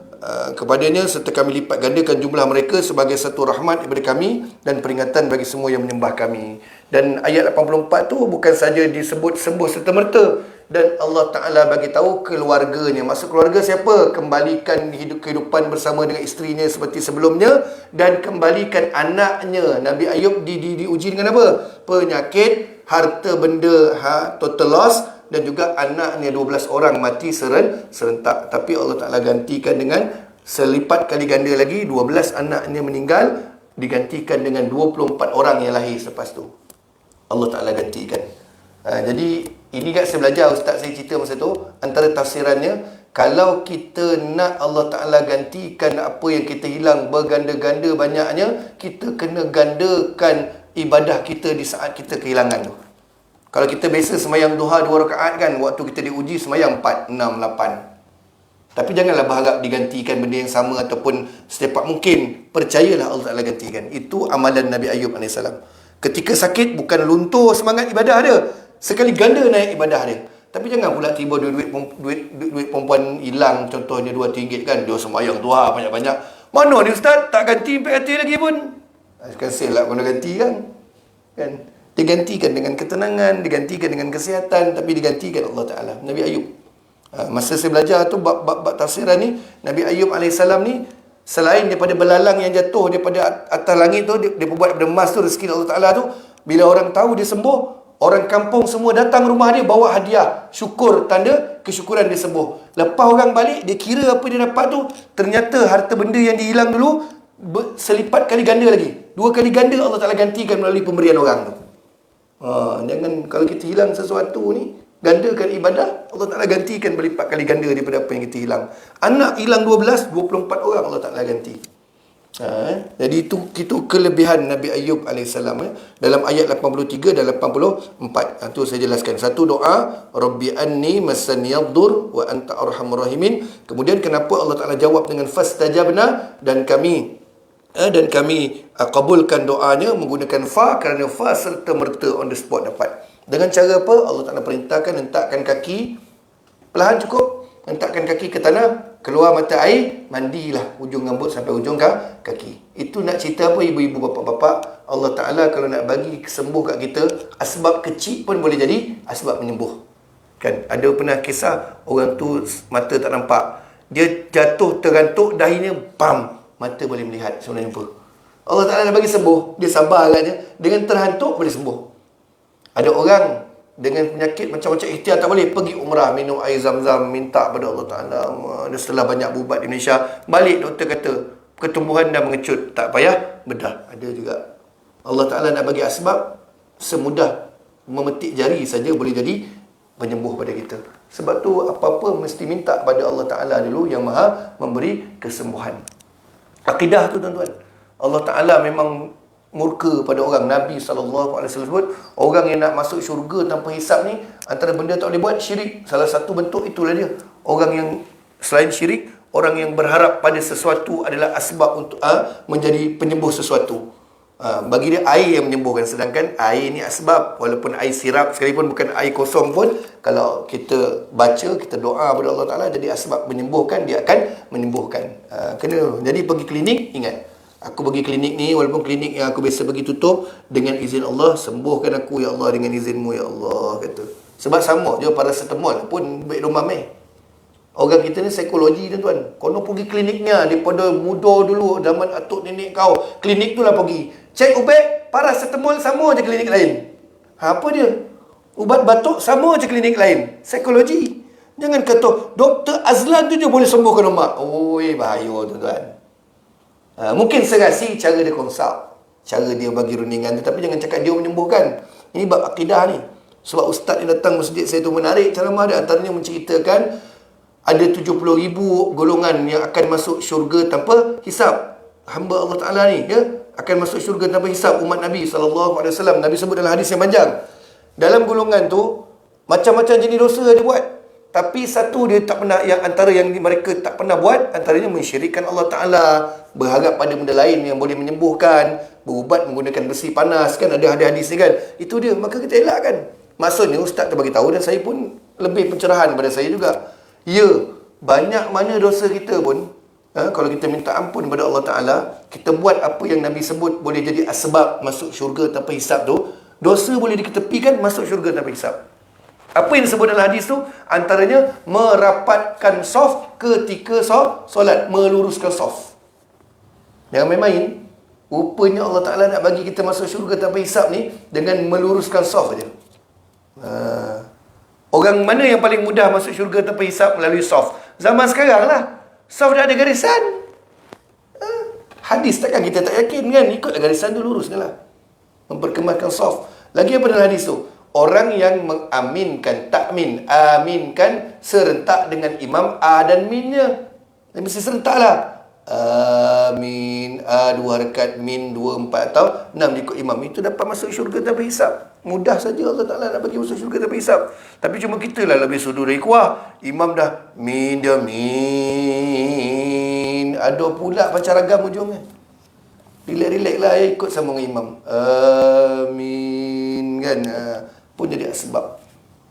kepadanya serta kami lipat gandakan jumlah mereka sebagai satu rahmat daripada kami dan peringatan bagi semua yang menyembah kami. Dan ayat 84 tu bukan saja disebut sembuh serta-merta, dan Allah Ta'ala bagi tahu keluarganya. Maksud keluarga siapa? Kembalikan kehidupan bersama dengan isterinya seperti sebelumnya, dan kembalikan anaknya. Nabi Ayub diuji dengan apa? Penyakit, harta benda total loss, dan juga anaknya 12 orang mati serentak. Tapi Allah Ta'ala gantikan dengan selipat kali ganda lagi. 12 anaknya meninggal, digantikan dengan 24 orang yang lahir selepas tu. Allah Ta'ala gantikan. Jadi ini kat saya belajar, ustaz saya cerita masa tu, antara tafsirannya, kalau kita nak Allah Ta'ala gantikan apa yang kita hilang berganda-ganda banyaknya, kita kena gandakan ibadah kita di saat kita kehilangan tu. Kalau kita biasa semayang duha 2 rakaat kan, waktu kita diuji semayang 4, 6, 8. Tapi janganlah berharap digantikan benda yang sama ataupun secepat mungkin. Percayalah Allah Ta'ala gantikan. Itu amalan Nabi Ayub AS. Ketika sakit, bukan luntur semangat ibadah dia, sekali ganda naik ibadah dia. Tapi jangan pula tiba duit perempuan hilang, contohnya RM2 kan, dia semayang duha banyak-banyak. Mana ni ustaz, tak ganti PAT lagi pun. Kan sale lah kena ganti kan. Digantikan dengan ketenangan, digantikan dengan kesihatan, tapi digantikan Allah Ta'ala. Nabi Ayub. Masa saya belajar tu, bab tafsiran ni, Nabi Ayub AS ni, selain daripada belalang yang jatuh daripada atas langit tu, dia buat daripada emas tu, rezeki Allah Ta'ala tu, bila orang tahu dia sembuh, orang kampung semua datang rumah dia, bawa hadiah, syukur, tanda kesyukuran dia sembuh. Lepas orang balik, dia kira apa dia dapat tu, ternyata harta benda yang dihilang dulu, selipat kali ganda lagi. 2 kali ganda Allah Ta'ala gantikan melalui pemberian orang tu. Jangan, kalau kita hilang sesuatu ni, gandakan ibadah, Allah Ta'ala gantikan berlipat kali ganda daripada apa yang kita hilang. Anak hilang 12, 24 orang Allah Ta'ala ganti. Jadi itu kelebihan Nabi Ayub AS dalam ayat 83 dan 84. Itu saya jelaskan. Satu doa, Rabbi anni massaniyaddur wa anta arhamur rahimin. Kemudian kenapa Allah Ta'ala jawab dengan fastajabna, dan kami kabulkan doanya menggunakan fa, kerana fa serta merta on the spot dapat. Dengan cara apa? Allah Ta'ala perintahkan hentakkan kaki, perlahan cukup, hentakkan kaki ke tanah, keluar mata air, mandilah ujung rambut sampai ujung kaki. Itu nak cerita apa ibu-ibu, bapa-bapa? Allah Ta'ala kalau nak bagi sembuh kat kita, asbab kecil pun boleh jadi asbab menyembuh. Kan? Ada pernah kisah orang tu mata tak nampak, dia jatuh tergantuk, dahinya bam, mata boleh melihat, sebenarnya jumpa. Allah Ta'ala nak bagi sembuh, dia sabar agaknya, dengan terhantuk boleh sembuh. Ada orang dengan penyakit macam-macam, ikhtiar tak boleh, pergi umrah, minum air zam-zam, minta pada Allah Ta'ala. Setelah banyak berubat di Malaysia, balik doktor kata pertumbuhan dah mengecut, tak payah bedah. Ada juga. Allah Ta'ala nak bagi asbab, semudah memetik jari saja boleh jadi penyembuh pada kita. Sebab tu apa-apa mesti minta pada Allah Ta'ala dulu yang maha memberi kesembuhan. Akidah tu tuan-tuan, Allah Ta'ala memang murka pada orang. Nabi SAW sebut, orang yang nak masuk syurga tanpa hisap ni, antara benda tak boleh buat, syirik. Salah satu bentuk itulah dia. Orang yang selain syirik, orang yang berharap pada sesuatu adalah asbab untuk menjadi penyembuh sesuatu. Bagi dia air yang menyembuhkan, sedangkan air ni asbab. Walaupun air sirap sekalipun, bukan air kosong pun, kalau kita baca, kita doa kepada Allah Ta'ala, jadi asbab menyembuhkan, dia akan menyembuhkan. Kena. Jadi pergi klinik, ingat, aku pergi klinik ni, walaupun klinik yang aku biasa pergi tutup, dengan izin Allah, sembuhkan aku ya Allah dengan izinmu ya Allah, kata. Sebab sama je paracetamol pun baik demam Orang kita ni psikologi tuan-tuan. Kau pergi kliniknya daripada muda dulu, zaman atuk nenek kau, klinik tu lah pergi. Cek ubat, paracetamol sama je klinik lain. Apa dia? Ubat batuk sama je klinik lain. Psikologi. Jangan kata Dr. Azlan tu je boleh sembuhkan mak. Oi, bahaya tuan-tuan. Mungkin serasi cara dia consult, cara dia bagi rundingan, tetapi jangan cakap dia menyembuhkan. Ini bab akidah ni. Sebab ustaz yang datang masjid saya tu menarik ceramah dia, antaranya menceritakan ada 70,000 golongan yang akan masuk syurga tanpa hisap. Hamba Allah Ta'ala ni, ya, akan masuk syurga tanpa hisap, umat Nabi SAW. Nabi sebut dalam hadis yang panjang. Dalam golongan tu, macam-macam jenis dosa dia buat. Tapi satu dia tak pernah, yang antara yang mereka tak pernah buat, antaranya mensyirikkan Allah Ta'ala, berharap pada benda lain yang boleh menyembuhkan, berubat menggunakan besi panas, kan ada hadis ni kan. Itu dia, maka kita elakkan. Maksudnya ustaz tu bagi tahu, dan saya pun lebih pencerahan pada saya juga. Ya, banyak mana dosa kita pun, kalau kita minta ampun kepada Allah Ta'ala, kita buat apa yang Nabi sebut boleh jadi asbab masuk syurga tanpa hisap tu, dosa boleh diketepikan, masuk syurga tanpa hisap. Apa yang disebut dalam hadis tu? Antaranya merapatkan saf ketika solat, meluruskan saf. Jangan main-main. Rupanya Allah Ta'ala nak bagi kita masuk syurga tanpa hisap ni dengan meluruskan saf aja. Orang mana yang paling mudah masuk syurga tanpa hisap? Melalui saf. Zaman sekarang lah, saf dah ada garisan. Hadis takkan kita tak yakin kan? Ikutlah garisan tu, luruskan lah. Memperkemaskan saf. Lagi apa dalam hadis tu? Orang yang mengaminkan, takmin, aminkan serentak dengan imam A dan minnya. Dia mesti serentak lah. Amin, A 2 rakaat, min 2, 4 atau 6 ikut imam. Itu dapat masuk syurga tanpa hisap. Mudah saja Allah Ta'ala nak bagi masuk syurga tanpa hisap. Tapi cuma kita lah lebih sudur dari kuah. Imam dah min, dia min, ada pula pancaragam ujungnya. Relax-relax lah, ikut sama dengan imam. Amin, kan. Pun jadi sebab.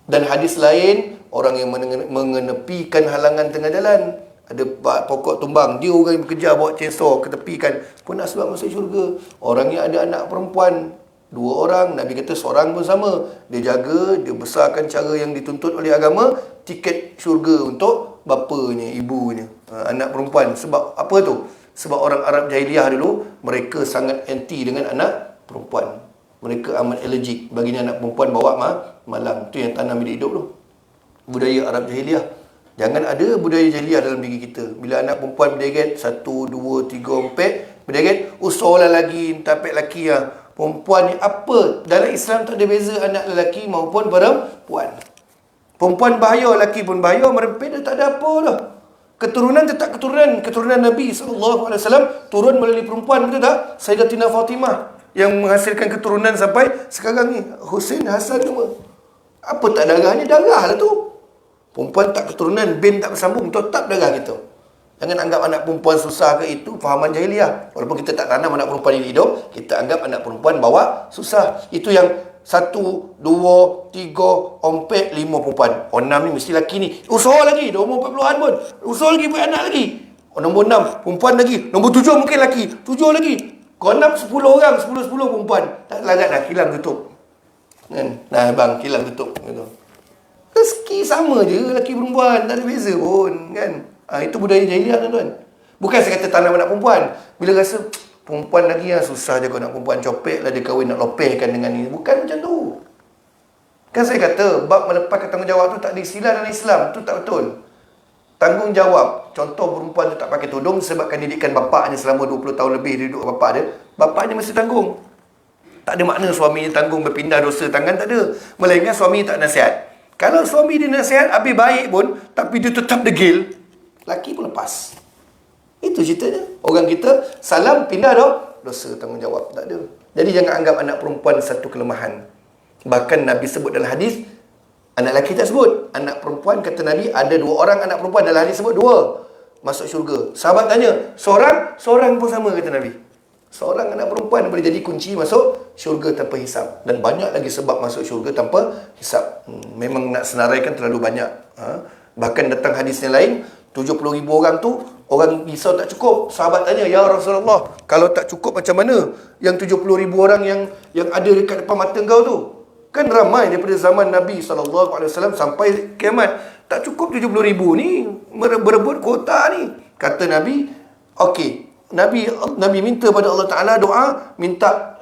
Dan hadis lain, orang yang mengenepikan halangan tengah jalan, ada pokok tumbang, dia orang yang bekerja bawa chainsaw ketepikan, pun nak sebab masuk syurga. Orang yang ada anak perempuan 2 orang, Nabi kata seorang pun sama, dia jaga, dia besarkan cara yang dituntut oleh agama, tiket syurga untuk bapanya, ibunya, anak perempuan. Sebab apa tu? Sebab orang Arab jahiliah dulu, mereka sangat anti dengan anak perempuan. Mereka amat allergic baginya anak perempuan bawa malang. Tu yang tanam hidup tu, budaya Arab jahiliah. Jangan ada budaya jahiliah dalam diri kita. Bila anak perempuan berderet 1, 2, 3, 4 berderet, usahlah lagi, tapik lelaki lah. Perempuan ni apa? Dalam Islam tak ada beza anak lelaki maupun perempuan. Perempuan bahaya, lelaki pun bahaya, merempet dah tak ada apa dah. Keturunan tetap keturunan Nabi SAW turun melalui perempuan, betul tak? Sayyidatina Fatimah yang menghasilkan keturunan sampai sekarang ni. Hussein, Hasan semua. Apa tak darahnya? Darah lah tu. Perempuan tak keturunan, bin tak bersambung, tetap darah kita. Jangan anggap anak perempuan susah ke, itu fahaman jahiliah. Walaupun kita tak tanam anak perempuan ini hidup, kita anggap anak perempuan bawa susah. Itu yang 1, 2, 3, 4, 5 perempuan. 6 ni mesti lelaki ni. Usaha lagi, dah umur 40-an pun. Usaha lagi buat anak lagi. Nombor 6, perempuan lagi. Nombor 7 mungkin lelaki. 7 lagi. Kau 6, 10 orang, 10 perempuan. Tak larat dah, kilang tutup. Kan? Nah bang, kilang tutup. Gitu. Rezeki sama je, lelaki perempuan, tak ada beza pun, kan? Itu budaya jahiliah, tuan-tuan. Bukan saya kata tanam anak perempuan. Bila rasa perempuan lagi yang susah jaga anak perempuan, copek lah dia kahwin nak lopehkan dengan ni. Bukan macam tu. Kan saya kata, bab melepaskan tanggungjawab tu tak ada istilah dalam Islam. Tu tak betul. Tanggungjawab. Contoh perempuan tu tak pakai tudung sebabkan didikan bapaknya selama 20 tahun lebih dia duduk dengan bapak dia. Bapaknya mesti tanggung. Tak ada makna suaminya tanggung berpindah dosa tangan, tak ada. Melainkan suami tak nasihat. Kalau suami dia nasihat, habis baik pun, tapi dia tetap degil, laki pun lepas. Itu ceritanya. Orang kita, salam, pindah dah, dosa tanggungjawab. Tak ada. Jadi jangan anggap anak perempuan satu kelemahan. Bahkan Nabi sebut dalam hadis, anak lelaki tak sebut. Anak perempuan, kata Nabi, ada 2 orang anak perempuan. Dalam hadis sebut 2 masuk syurga. Sahabat tanya, seorang pun sama, kata Nabi. Seorang anak perempuan boleh jadi kunci masuk syurga tanpa hisap. Dan banyak lagi sebab masuk syurga tanpa hisap. Memang nak senaraikan terlalu banyak. Bahkan datang hadis yang lain, 70,000 orang tu, orang risau tak cukup. Sahabat tanya, ya Rasulullah, kalau tak cukup macam mana yang 70,000 orang yang ada dekat depan mata kau tu? Kan ramai daripada zaman Nabi SAW sampai kiamat. Tak cukup 70,000 ni berebut kota ni. Kata Nabi, okey, Nabi minta pada Allah Ta'ala doa, minta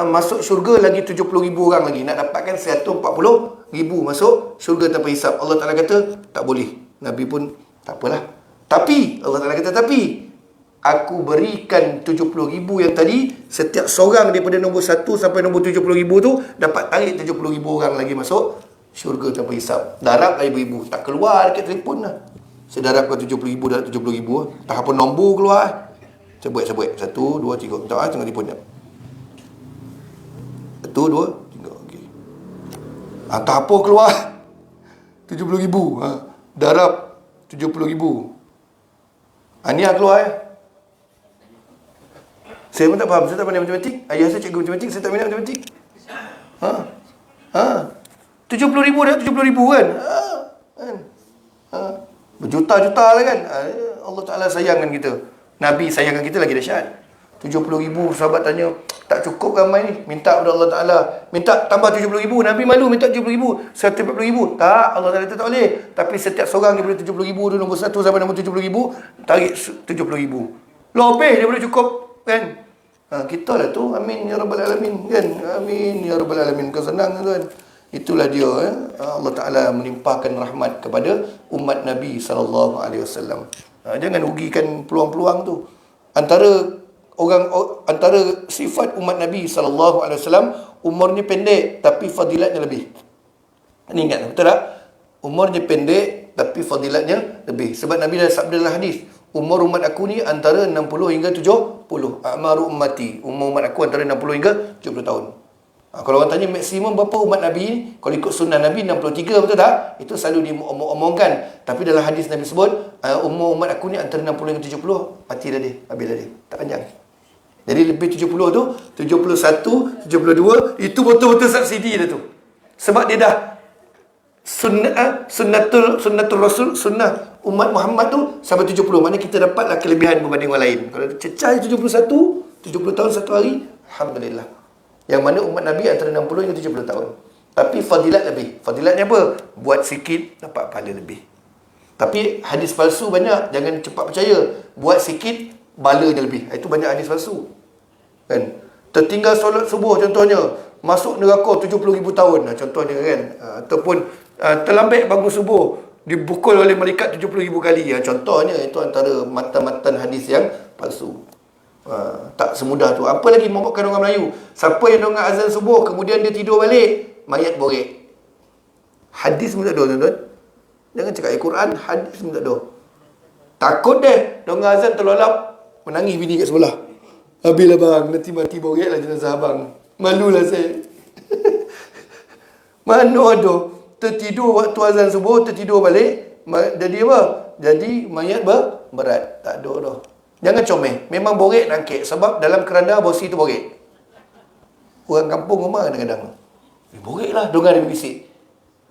masuk syurga lagi 70,000 orang lagi. Nak dapatkan 140,000 masuk syurga tanpa hisap. Allah Ta'ala kata, tak boleh. Nabi pun, tak apalah. Tapi, Allah Ta'ala kata, tapi aku berikan 70,000 yang tadi, setiap seorang daripada nombor 1 sampai nombor 70,000 tu, dapat tarik 70,000 orang lagi masuk syurga tanpa hisap. Darab lah ibu-ibu, tak keluar dekat telefon lah. Saya darabkan 70,000 dah 70,000. Tak apa nombor keluar. Saya buat 1, 2, 3. Minta tengok telefon jap. 1, 2, 3. Okey. Tak apa keluar. 70,000. Darab 70,000. Ni keluar Saya pun tak faham. Saya tak pandai matematik. Ayah saya cikgu matematik. Saya tak minat matematik. 70,000 dah 70,000 kan? Berjuta-juta lah kan? Allah Ta'ala sayangkan kita. Nabi sayangkan kita lagi dahsyat. 70,000 sahabat tanya, tak cukup ramai ni. Minta kepada Allah Ta'ala. Minta tambah 70,000. Nabi malu minta 70,000. 140,000. Tak, Allah Ta'ala tak boleh. Tapi setiap seorang daripada 70,000 tu nombor 1 sampai nombor 70,000, tarik 70,000. Lebih daripada cukup kan? Kita lah tu. Amin ya Rabbal Alamin kan? Amin ya Rabbal Alamin. Bukan senang kan? Itulah dia Allah Ta'ala menimpahkan rahmat kepada umat Nabi SAW. Jangan rugikan peluang-peluang tu. Antara sifat umat Nabi SAW, umurnya pendek tapi fadilatnya lebih. Ini ingat betul tak? Umurnya pendek tapi fadilatnya lebih. Sebab Nabi dah sabda dalam hadis, umur umat aku ni antara 60 hingga 70. A'maru ummati, umur umat aku antara 60 hingga 70 tahun. Kalau orang tanya maksimum berapa umat Nabi ni, kalau ikut sunnah Nabi 63, betul tak? Itu selalu diomongkan. Tapi dalam hadis Nabi sebut, umur umat aku ni antara 60 hingga 70, mati dah dia, habis dah dia. Tak panjang. Jadi lebih 70 tu, 71, 72, itu betul-betul subsidi dah tu. Sebab dia dah sunnatul Rasul, sunnah umat Muhammad tu sampai 70. Maknanya kita dapatlah kelebihan berbanding orang lain. Kalau cecah 71, 70 tahun satu hari, alhamdulillah. Yang mana umat Nabi antara 60 hingga 70 tahun. Tapi fadilat lebih. Fadilatnya apa? Buat sikit, dapat pahala lebih. Tapi hadis palsu banyak. Jangan cepat percaya. Buat sikit, balanya lebih. Itu banyak hadis palsu. Kan? Tertinggal solat subuh contohnya. Masuk neraka 70,000 tahun. Contohnya kan. Ataupun terlambat bangun subuh. Dibukul oleh malaikat 70,000 kali. Contohnya itu antara matan-matan hadis yang palsu. Tak semudah tu. Apa lagi membuatkan orang Melayu? Siapa yang dengar azan subuh kemudian dia tidur balik, mayat borek. Hadis pun tak ada tuan-tuan. Jangan cakap Al-Quran, hadis pun tak ada. Takut deh dengar azan terlelap, menangis bini kat sebelah. Habislah bang, nanti mati borek lah jenazah abang. Malulah saya. Mana ada tertidur waktu azan subuh, tertidur balik, jadi apa? Jadi mayat berat. Tak ada dah. Jangan comel. Memang borek nangkek. Sebab dalam keranda bosi tu borek. Orang kampung rumah kadang-kadang. Borek lah. Dengar dia berbisik.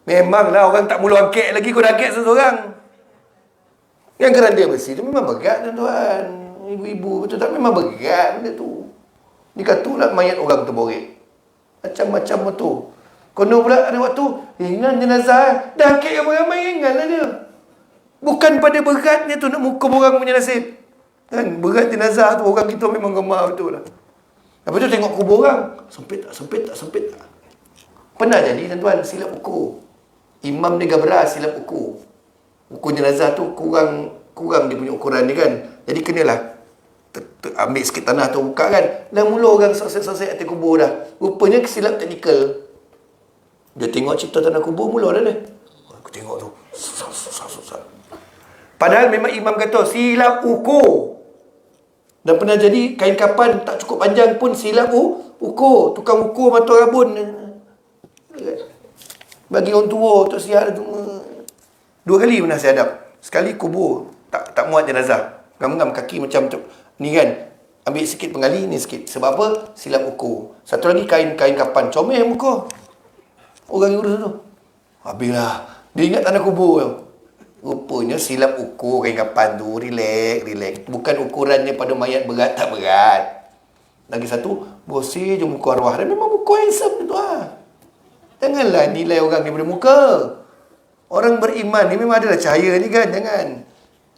Memanglah orang tak mula angkek lagi. Kau dah angkek seseorang. Yang keranda besi tu memang berat tuan-tuan. Ibu-ibu betul tak? Memang berat benda tu. Ni katulah mayat orang tu borek. Macam-macam tu. Kono pula ada waktu. Ingat jenazah. Dah angkek ramai-ramai. Ingatlah dia. Bukan pada beratnya tu nak mukum orang punya nasib. Kan, berat jenazah tu orang kita memang gemar betul lah. Lepas tu tengok kubur orang, sempit tak. Pernah jadi tuan-tuan silap ukur. Imam dia gabra silap ukur. Ukur jenazah tu kurang dia punya ukuran dia kan. Jadi kenalah ambil sikit tanah tu buka kan. Dah mula orang sosek-sosek atas kubur dah. Rupanya silap teknikal. Dia tengok cerita tanah kubur mula dah dia. Aku tengok tu. Susah. Padahal memang imam kata silap ukur. Dan pernah jadi kain kapan tak cukup panjang pun silap ukur. Tukang ukur mata rabun. Bagi orang tua untuk sihat tu. 2 kali pernah saya hadap. Sekali kubur tak muat jenazah. Gam-gam kaki macam tu. Ni kan. Ambil sikit pengali ni sikit. Sebab apa? Silap ukur. Satu lagi kain kapan. Comel muka. Orang yang urus tu. Habislah. Dia ingat tanah kubur tu. Rupanya silap ukur kain kapan tu. Relax. Bukan ukurannya pada mayat berat tak berat. Lagi satu, bersih je muka arwah. Dan memang muka handsome tu lah. Janganlah nilai orang daripada muka. Orang beriman ni memang adalah cahaya ni kan. Jangan.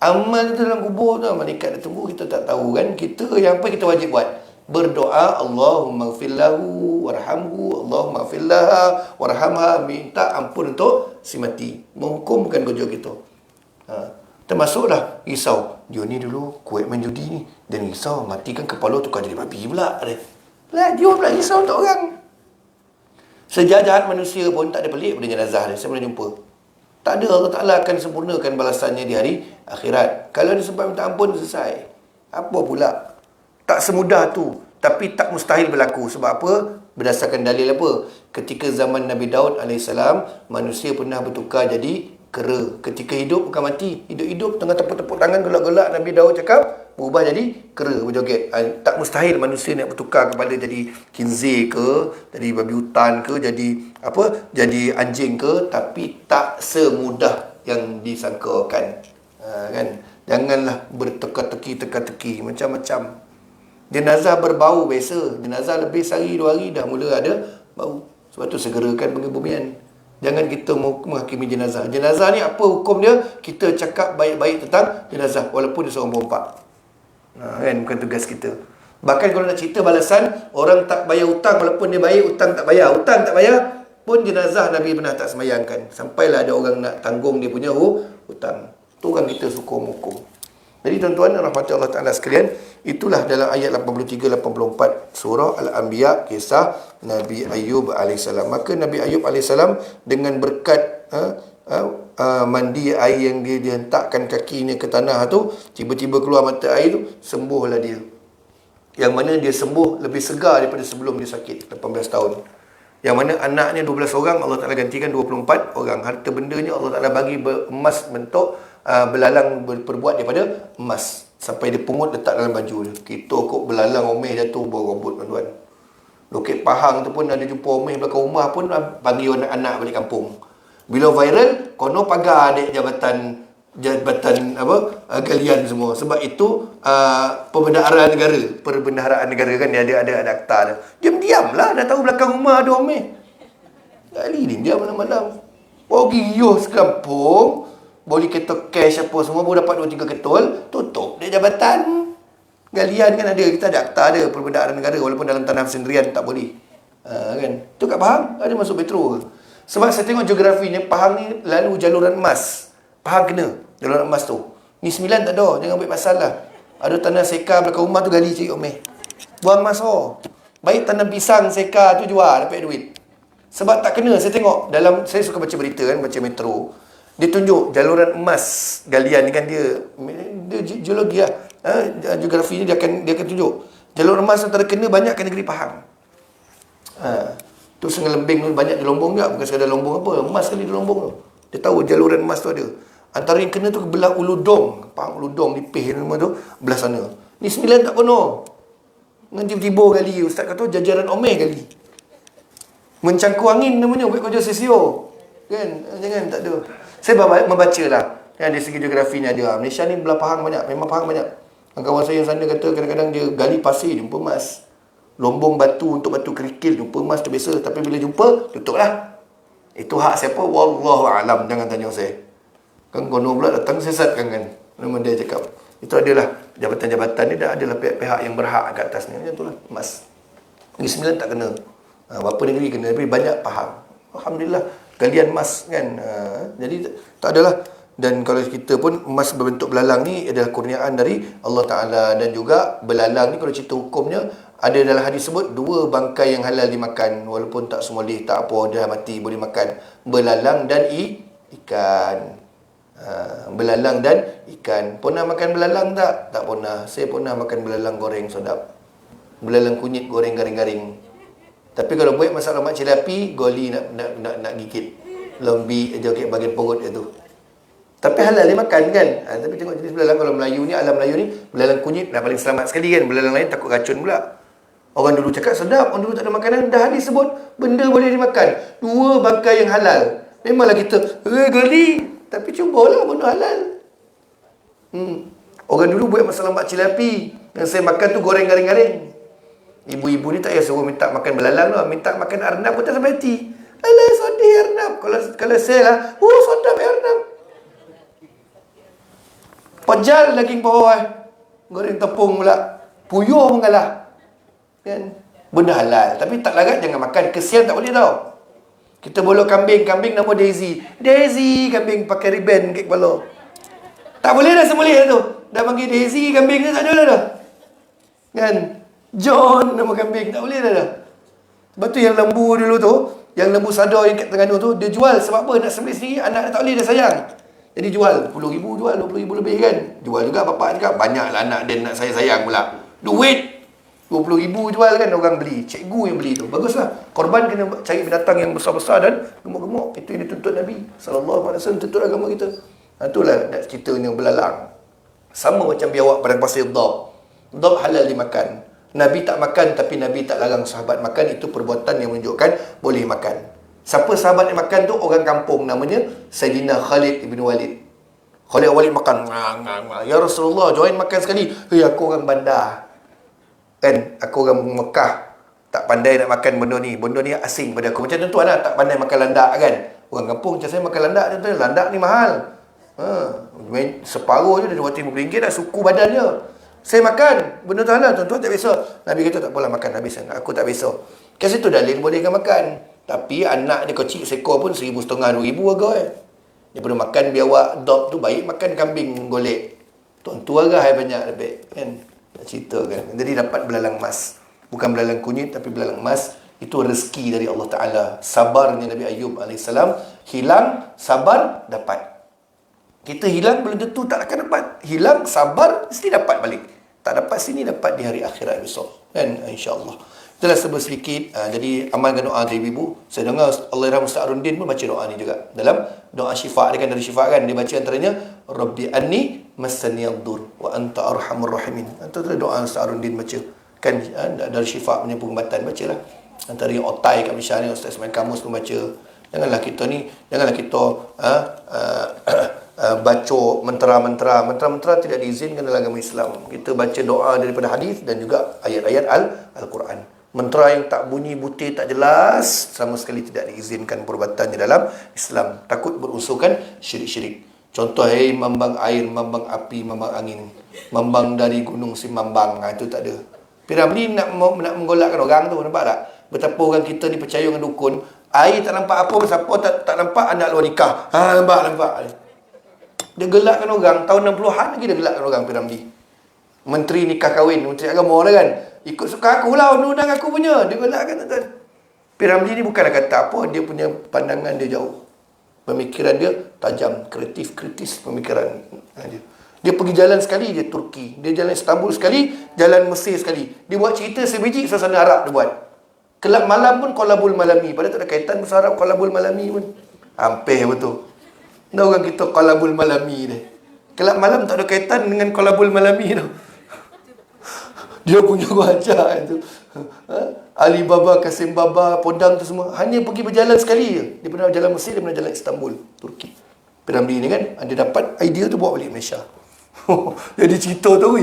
Amal tu dalam kubur tu. Malaikat dah tunggu, kita tak tahu kan. Kita yang apa kita wajib buat? Berdoa, Allahumma gfirlahu warhamhu, Allahumma gfirlaha warhamha. Minta ampun untuk si mati. Menghukum bukan kerja kita. Termasuklah risau. Dia ni dulu kuat main judi ni. Dan risau mati kan kepala tukar jadi babi pula. Lah dia pula risau untuk orang. Sejahat manusia pun tak ada pelik pada jenazah dia. Saya pernah jumpa. Tak ada, Allah Ta'ala akan sempurnakan balasannya di hari akhirat. Kalau dia sempat minta ampun, selesai. Apa pula? Tak semudah tu. Tapi tak mustahil berlaku. Sebab apa? Berdasarkan dalil apa? Ketika zaman Nabi Daud AS, manusia pernah bertukar jadi kera. Ketika hidup bukan mati. Hidup-hidup tengah tepuk-tepuk tangan, gelak-gelak, Nabi Daud cakap, berubah jadi kera, berjoget. Tak mustahil manusia nak bertukar kepada jadi khinzir ke, jadi babi hutan ke, jadi anjing ke, tapi tak semudah yang disangkakan. Kan? Janganlah berteka-teki, macam-macam. Jenazah berbau biasa. Jenazah lebih sehari 2 hari dah mula ada bau. Sebab tu segerakan pengebumian. Jangan kita menghakimi jenazah. Jenazah ni apa hukum dia? Kita cakap baik-baik tentang jenazah walaupun dia seorang perempuan. Kan bukan tugas kita. Bahkan kalau nak cerita balasan, orang tak bayar hutang walaupun dia baik, hutang tak bayar. Hutang tak bayar pun jenazah Nabi pernah tak semayangkan. Sampailah ada orang nak tanggung dia punya hutang. Tu orang kita hukum. Jadi tuan-tuan dan rahmati Allah Ta'ala sekalian, itulah dalam ayat 83-84 surah Al-Anbiya, kisah Nabi Ayub AS. Maka Nabi Ayub AS dengan berkat mandi air yang dia hentakkan kakinya ke tanah tu, tiba-tiba keluar mata air tu, sembuhlah dia. Yang mana dia sembuh lebih segar daripada sebelum dia sakit 18 tahun. Yang mana anaknya 12 orang, Allah Ta'ala gantikan 24 orang. Harta bendanya Allah Ta'ala bagi emas bentuk belalang berbuat daripada emas. Sampai dia pungut letak dalam baju dia. Kita kok belalang omeh jatuh bawah robot, tuan-tuan. Lokek Pahang tu pun ada jumpa omeh belakang rumah pun bagi anak-anak balik kampung. Bila viral, kono pagar adik jabatan galian semua. Sebab itu perbendaharaan negara kan dia ada akta dia. Diam-diam lah, dah tahu belakang rumah ada omeh. Kali ni dia malam-malam. Pergi yuh sekampung, boleh kereta cash apa semua, baru dapat 2-3 ketul, tutup dia jabatan. Galian kan ada, kita ada akta ada perbendaharaan negara, walaupun dalam tanah sendirian tak boleh. Kan? Tu kat Pahang ada masuk petro ke? Sebab saya tengok geografinya, Pahang ni lalu jaluran emas. Pahang kena jaluran emas tu. Ni 9 tak ada, jangan ambil pasal lah. Ada tanah seka belakang rumah tu gali cari omeh. Buang emas Baik tanah pisang seka tu jual, dapat duit. Sebab tak kena, saya tengok dalam, saya suka baca berita kan, baca Metro. Dia tunjuk jaluran emas galian kan, dia geologi lah. Geografi ni dia akan tunjuk. Jaluran emas antara kena banyak ke negeri Pahang. Tu Sungai Lembing tu banyak di Lombong juga. Bukan sekadar Lombong apa, emas sekali di Lombong tu. Dia tahu jaluran emas tu ada. Antara yang kena tu belah Uludong, Pahang Uludong, Lipih nama tu, belah sana. Ni 9 tak penuh. Dengan tiba-tiba gali, ustaz kata jajaran omeh gali. Mencangkul angin namanya, buat kerja sesio. Kan, jangan tak ada. Saya membaca lah. Dari segi geografinya ada. Malaysia ni belah Pahang banyak, memang Pahang banyak. Kawan saya yang sana kata kadang-kadang dia gali pasir jumpa emas. Lombong batu untuk batu kerikil jumpa emas tu biasa. Tapi bila jumpa, tutup lah. Itu hak siapa? Wallahualam. Jangan tanya saya. Kan kono pula datang sesatkan kan. Memang dia cakap. Itu adalah jabatan-jabatan ni dah adalah pihak-pihak yang berhak kat atas ni. Macam tu lah. Emas. Negeri Sembilan tak kena. Berapa negeri kena. Tapi banyak Pahang. Alhamdulillah. Galian emas kan. Jadi tak adalah. Dan kalau kita pun emas berbentuk belalang ni adalah kurniaan dari Allah Ta'ala. Dan juga belalang ni kalau cerita hukumnya, ada dalam hadis sebut 2 bangkai yang halal dimakan. Walaupun tak semua dia tak apa, dah mati boleh makan. Belalang dan ikan. Belalang dan ikan. Pernah makan belalang tak? Tak pernah. Saya pernah makan belalang goreng sedap. Belalang kunyit goreng garing-garing. Tapi kalau buat masalah mak cilapi, goli nak gigit. Lembik je bagian perut dia tu. Tapi halal dia makan kan. Tapi tengok jenis belalang kalau Melayu ni, alam Melayu ni, belalang kunyit dah paling selamat sekali kan. Belalang lain takut racun pula. Orang dulu cakap sedap, orang dulu tak ada makanan, dah hadis sebut benda boleh dimakan. 2 bangkai yang halal. Memanglah kita geli, tapi cubalah benda halal. Orang dulu buat masalah mak cilapi, yang saya makan tu goreng garing-garing. Ibu-ibu ni tak payah suruh minta makan belalang lah, minta makan arnab pun tak sampai hati. Alah, sedih arnab. Kalau saya lah, sedap arnab. Pejal daging bawah, goreng tepung pula. Puyuh pun kalah. Kan? Benda halal. Tapi tak larat jangan makan. Kesian tak boleh tau. Kita boleh kambing nama Daisy. Daisy, kambing pakai ribbon kat kepala. Tak boleh dah sembelih tu. Dah panggil Daisy, kambing tu tak ada dah. Kan? John, nama kambing. Tak boleh dah. Sebab tu yang lembu dulu tu, yang lembu sadar yang kat Terengganu tu, dia jual. Sebab apa? Nak sembelih sendiri, anak tak boleh dah sayang. Jadi jual. 10,000 jual, 20,000 lebih kan. Jual juga bapak cakap, banyaklah anak dia nak sayang-sayang pula. Duit. RM20,000 jual kan, orang beli. Cikgu yang beli tu. Baguslah. Korban kena cari binatang yang besar-besar dan gemuk-gemuk. Itu yang dituntut Nabi SAW, tuntut agama kita. Itulah ceritanya belalang. Sama macam biawak padang pasir Dhab. Dhab halal dimakan. Nabi tak makan, tapi Nabi tak larang sahabat makan. Itu perbuatan yang menunjukkan boleh makan. Siapa sahabat yang makan tu? Orang kampung, namanya Sayyidina Khalid ibn Walid. Khalid Walid makan. Ya Rasulullah, join makan sekali. Aku orang bandar. Kan, aku orang Mekah. Tak pandai nak makan benda ni. Benda ni asing pada aku. Macam tuan lah, tak pandai makan landak kan. Orang kampung macam saya makan landak. Tuan, landak ni mahal. Separuh je dah RM20 dah suku badannya. Saya makan. Benda tu halal. Tuan-tuan tak biasa. Nabi kata tak apalah makan habis. Aku tak biasa. Kat situ dalil bolehkan makan. Tapi anak dia kecil seekor pun RM1,500, RM2,000 harga Daripada makan biawak Dhab tu, baik makan kambing golek. Tuan-tuan lah banyak lebih kan. Nak cerita kan. Jadi dapat belalang emas. Bukan belalang kunyit tapi belalang emas. Itu rezeki dari Allah Ta'ala. Sabarnya Nabi Ayub AS. Hilang, sabar, dapat. Kita hilang belum tentu tak akan dapat. Hilang, sabar, mesti dapat balik. Tak dapat sini, dapat di hari akhirat besok. Kan? InsyaAllah. Itulah sebut sedikit. Jadi amalkan doa dari ibu. Saya dengar Allahyarham Ustaz Aruddin pun baca doa ni juga. Dalam doa syifa. Dia kan dari syifa kan. Dia baca antaranya, Rabbi anni massaniyaddur wa anta arhamur rahimin. Itu doa Ustaz Aruddin baca. Kan dari syifa punya pengobatan. Bacalah. Antara yang otai kat Malaysia ni, Ustaz Ismail Kamus pun baca. Janganlah kita baca mentera-mentera. Mentera-mentera tidak diizinkan dalam agama Islam. Kita baca doa daripada hadis dan juga ayat-ayat Al-Quran. Mentera yang tak bunyi, butir, tak jelas, sama sekali tidak diizinkan perbuatannya dalam Islam. Takut berunsurkan syirik-syirik. Contoh, mambang air, mambang api, mambang angin, mambang dari gunung si mambang. Itu tak ada. Piramli nak menggolakkan orang tu, nampak tak? Betapa orang kita ni percaya dengan dukun. Air tak nampak apa, siapa tak nampak anak luar nikah. Nampak. Dia gelakkan orang. Tahun 60-an lagi dia gelakkan orang Piramli. Menteri nikah kahwin, Menteri agama lah kan. Ikut suka aku lah, undang aku punya. Dia gelakkan tuan. Piramli ni bukanlah kata apa, dia punya pandangan dia jauh. Pemikiran dia tajam, kritis pemikiran dia. Dia pergi jalan sekali, dia Turki. Dia jalan Istanbul sekali, jalan Mesir sekali. Dia buat cerita sebiji suasana Arab dia buat. Kelab malam pun Qalabul Malami. Padahal tak ada kaitan bahasa Arab Qalabul Malami pun. Hampir betul. Nah, orang kita Qalabul Malami dia. Kelab malam tak ada kaitan dengan Qalabul Malami tu. Dia punya wajah itu. Ali Baba, Kasim Baba, Podang tu semua. Hanya pergi berjalan sekali je. Dia pernah jalan Mesir, dia pernah jalan Istanbul, Turki. Piramli ni kan, dia dapat idea tu bawa balik Malaysia. Jadi cerita tu,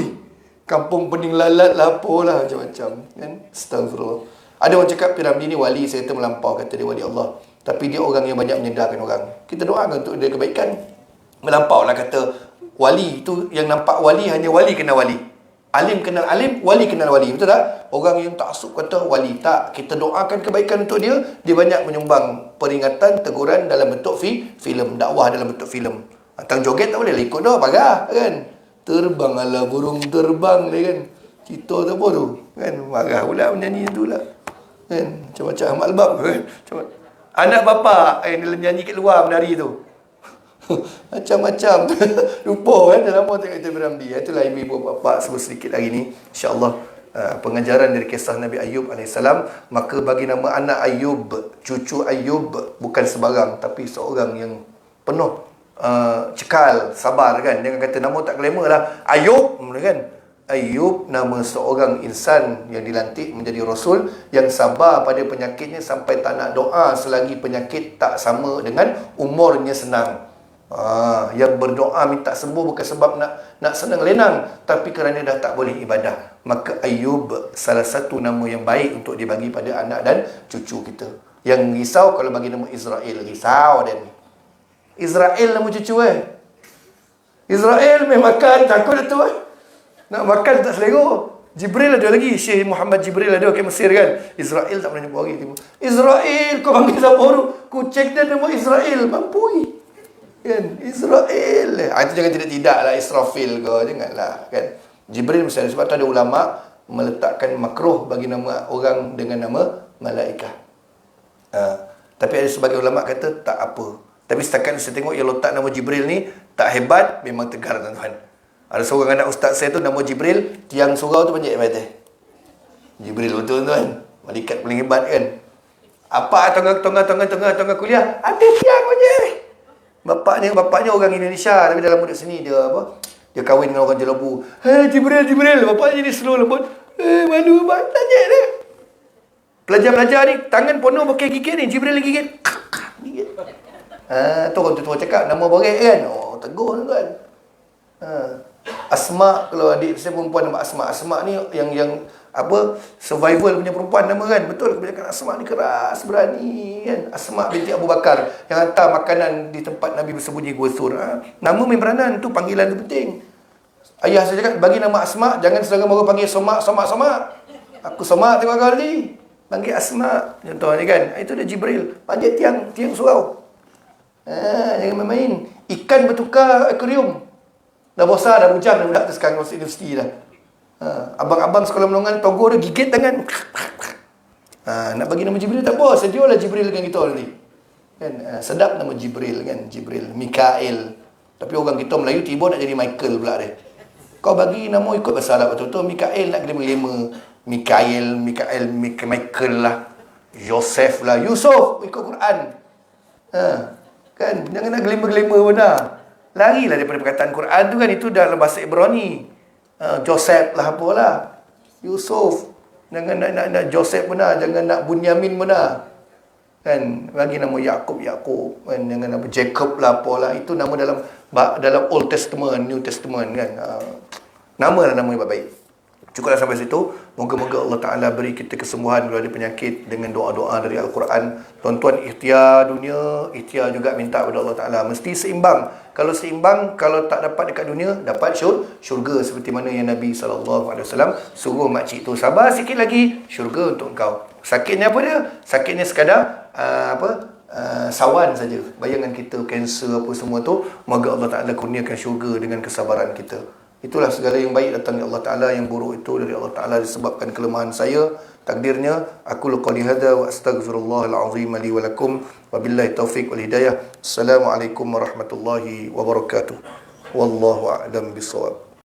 kampung pening lalat lah, apalah macam-macam. Kan? Astagfirullah. Ada orang cakap Piramli ni wali, saya kata melampau, kata dia wali Allah. Tapi dia orang yang banyak menyedarkan orang. Kita doakan untuk dia kebaikan. Melampau lah kata, wali tu yang nampak wali, hanya wali kenal wali. Alim kenal alim, wali kenal wali. Betul tak? Orang yang taksub kata wali. Tak. Kita doakan kebaikan untuk dia. Dia banyak menyumbang peringatan, teguran dalam bentuk filem. Dakwah dalam bentuk filem. Tang joget tak boleh lah ikut dah. Parah kan? Terbang ala burung terbang dia kan. Cerita tu apa tu? Kan? Marah pula menyanyi tu lah. Kan? Macam-macam Albab kan? Anak bapa yang nyanyi kat luar menari tu. Macam-macam. Lupa kan, dah lama tengok kita Piramli. Itulah ibu-ibu bapa sebut sedikit hari ni, insya-Allah. Pengajaran dari kisah Nabi Ayub AS. Maka bagi nama anak Ayub, cucu Ayub, bukan sebarang, tapi seorang yang penuh cekal, sabar kan. Jangan kata nama tak glamour lah, Ayub kan. Ayub nama seorang insan yang dilantik menjadi rasul, yang sabar pada penyakitnya sampai tak nak doa selagi penyakit tak sama dengan umurnya senang. Yang berdoa minta sembuh bukan sebab nak senang lenang, tapi kerana dah tak boleh ibadah. Maka Ayub salah satu nama yang baik untuk dibagi pada anak dan cucu kita. Yang risau kalau bagi nama Israel, risau dan Israel nama cucu Israel main makan takut tu nak makan tak selera. Jibril ada lagi, Syekh Muhammad Jibril ada ke Mesir kan. Israel tak pernah jumpa lagi. Israel kau panggil siapa baru? Kucing dia nama Israel, mampu kan, Israel. Itu jangan tidak lah Israfil ke, janganlah kan. Jibril misalnya, sebab tu ada ulama meletakkan makruh bagi nama orang dengan nama malaikat. Tapi ada sebagai ulama kata tak apa. Tapi setakat saya tengok yang letak nama Jibril ni tak hebat, memang tegar tuan-tuan. Ada seorang anak ustaz saya tu nama Jibril, tiang surau tu banyak ibadah. Jibril betul tuan. Malaikat paling hebat kan. Apa tengah kuliah? Ada tiang je. Bapaknya orang Indonesia tapi dalam murid sini dia apa? Dia kahwin dengan orang Jelabu. Hei Jibril. Bapaknya ni slow lembut. Malu abang. Tanya dia. Pelajar-pelajar ni tangan penuh pakai gigit ni. Jibril lagi gigit. Gigit. Tu orang tua cakap nama baik kan. Oh tegur tuan. Asma, kalau adik saya perempuan nama Asma ni yang apa survival punya perempuan nama kan. Betul kebanyakan Asma ni keras, berani kan. Asma binti Abu Bakar yang hantar makanan di tempat Nabi bersembunyi Gua Thur. Nama membranan tu, panggilan tu penting. Ayah saya cakap bagi nama Asma, jangan selama orang panggil Somak. Aku Somak tengok kau tadi. Panggil Asma. Contoh ni kan. Itu dia Jibril. Panjat tiang surau. Jangan main-main. Ikan bertukar akuarium. Dah besar, dah bujang, dah budak tu sekarang masuk universiti dah. Abang-abang sekolah menengah togor dia gigit tangan. Nak bagi nama Jibril tak apa, sedialah Jibril dengan kita nanti. Kan? Sedap nama Jibril kan, Jibril, Mikael. Tapi orang kita Melayu tiba nak jadi Michael pula dia. Kau bagi nama ikut bahasa Arab betul-betul. Mikael nak gelima-gelima. Michael lah. Joseph lah. Yusuf ikut Quran. Kan? Jangan nak gelima-gelima benar. Larilah daripada perkataan Quran tu kan. Itu dalam bahasa Ibrani. Joseph lah apalah. Yusuf. Jangan nak Joseph benar. Jangan nak Bunyamin benar. Kan? Bagi nama Yakub. Kan? Jangan nama Jacob lah apalah. Itu nama dalam Old Testament, New Testament kan. Nama lah nama yang baik. Cukuplah sampai situ. Moga-moga Allah Ta'ala beri kita kesembuhan daripada penyakit dengan doa-doa dari Al-Quran. Tuan-tuan ikhtiar dunia, ikhtiar juga minta kepada Allah Ta'ala. Mesti seimbang. Kalau seimbang, kalau tak dapat dekat dunia, dapat syurga. Seperti mana yang Nabi SAW suruh makcik tu, sabar sikit lagi, syurga untuk engkau. Sakitnya apa dia? Sakitnya sekadar sawan saja. Bayangan kita, kanser apa semua tu. Moga Allah Ta'ala kurniakan syurga dengan kesabaran kita. Itulah segala yang baik datang dari Allah Ta'ala. Yang buruk itu dari Allah Ta'ala disebabkan kelemahan saya. Takdirnya, aku qali hadza wa astaghfirullahal azim li wa lakum. Wabillahi taufiq wal hidayah. Assalamualaikum warahmatullahi wabarakatuh. Wallahu a'lam bissawab.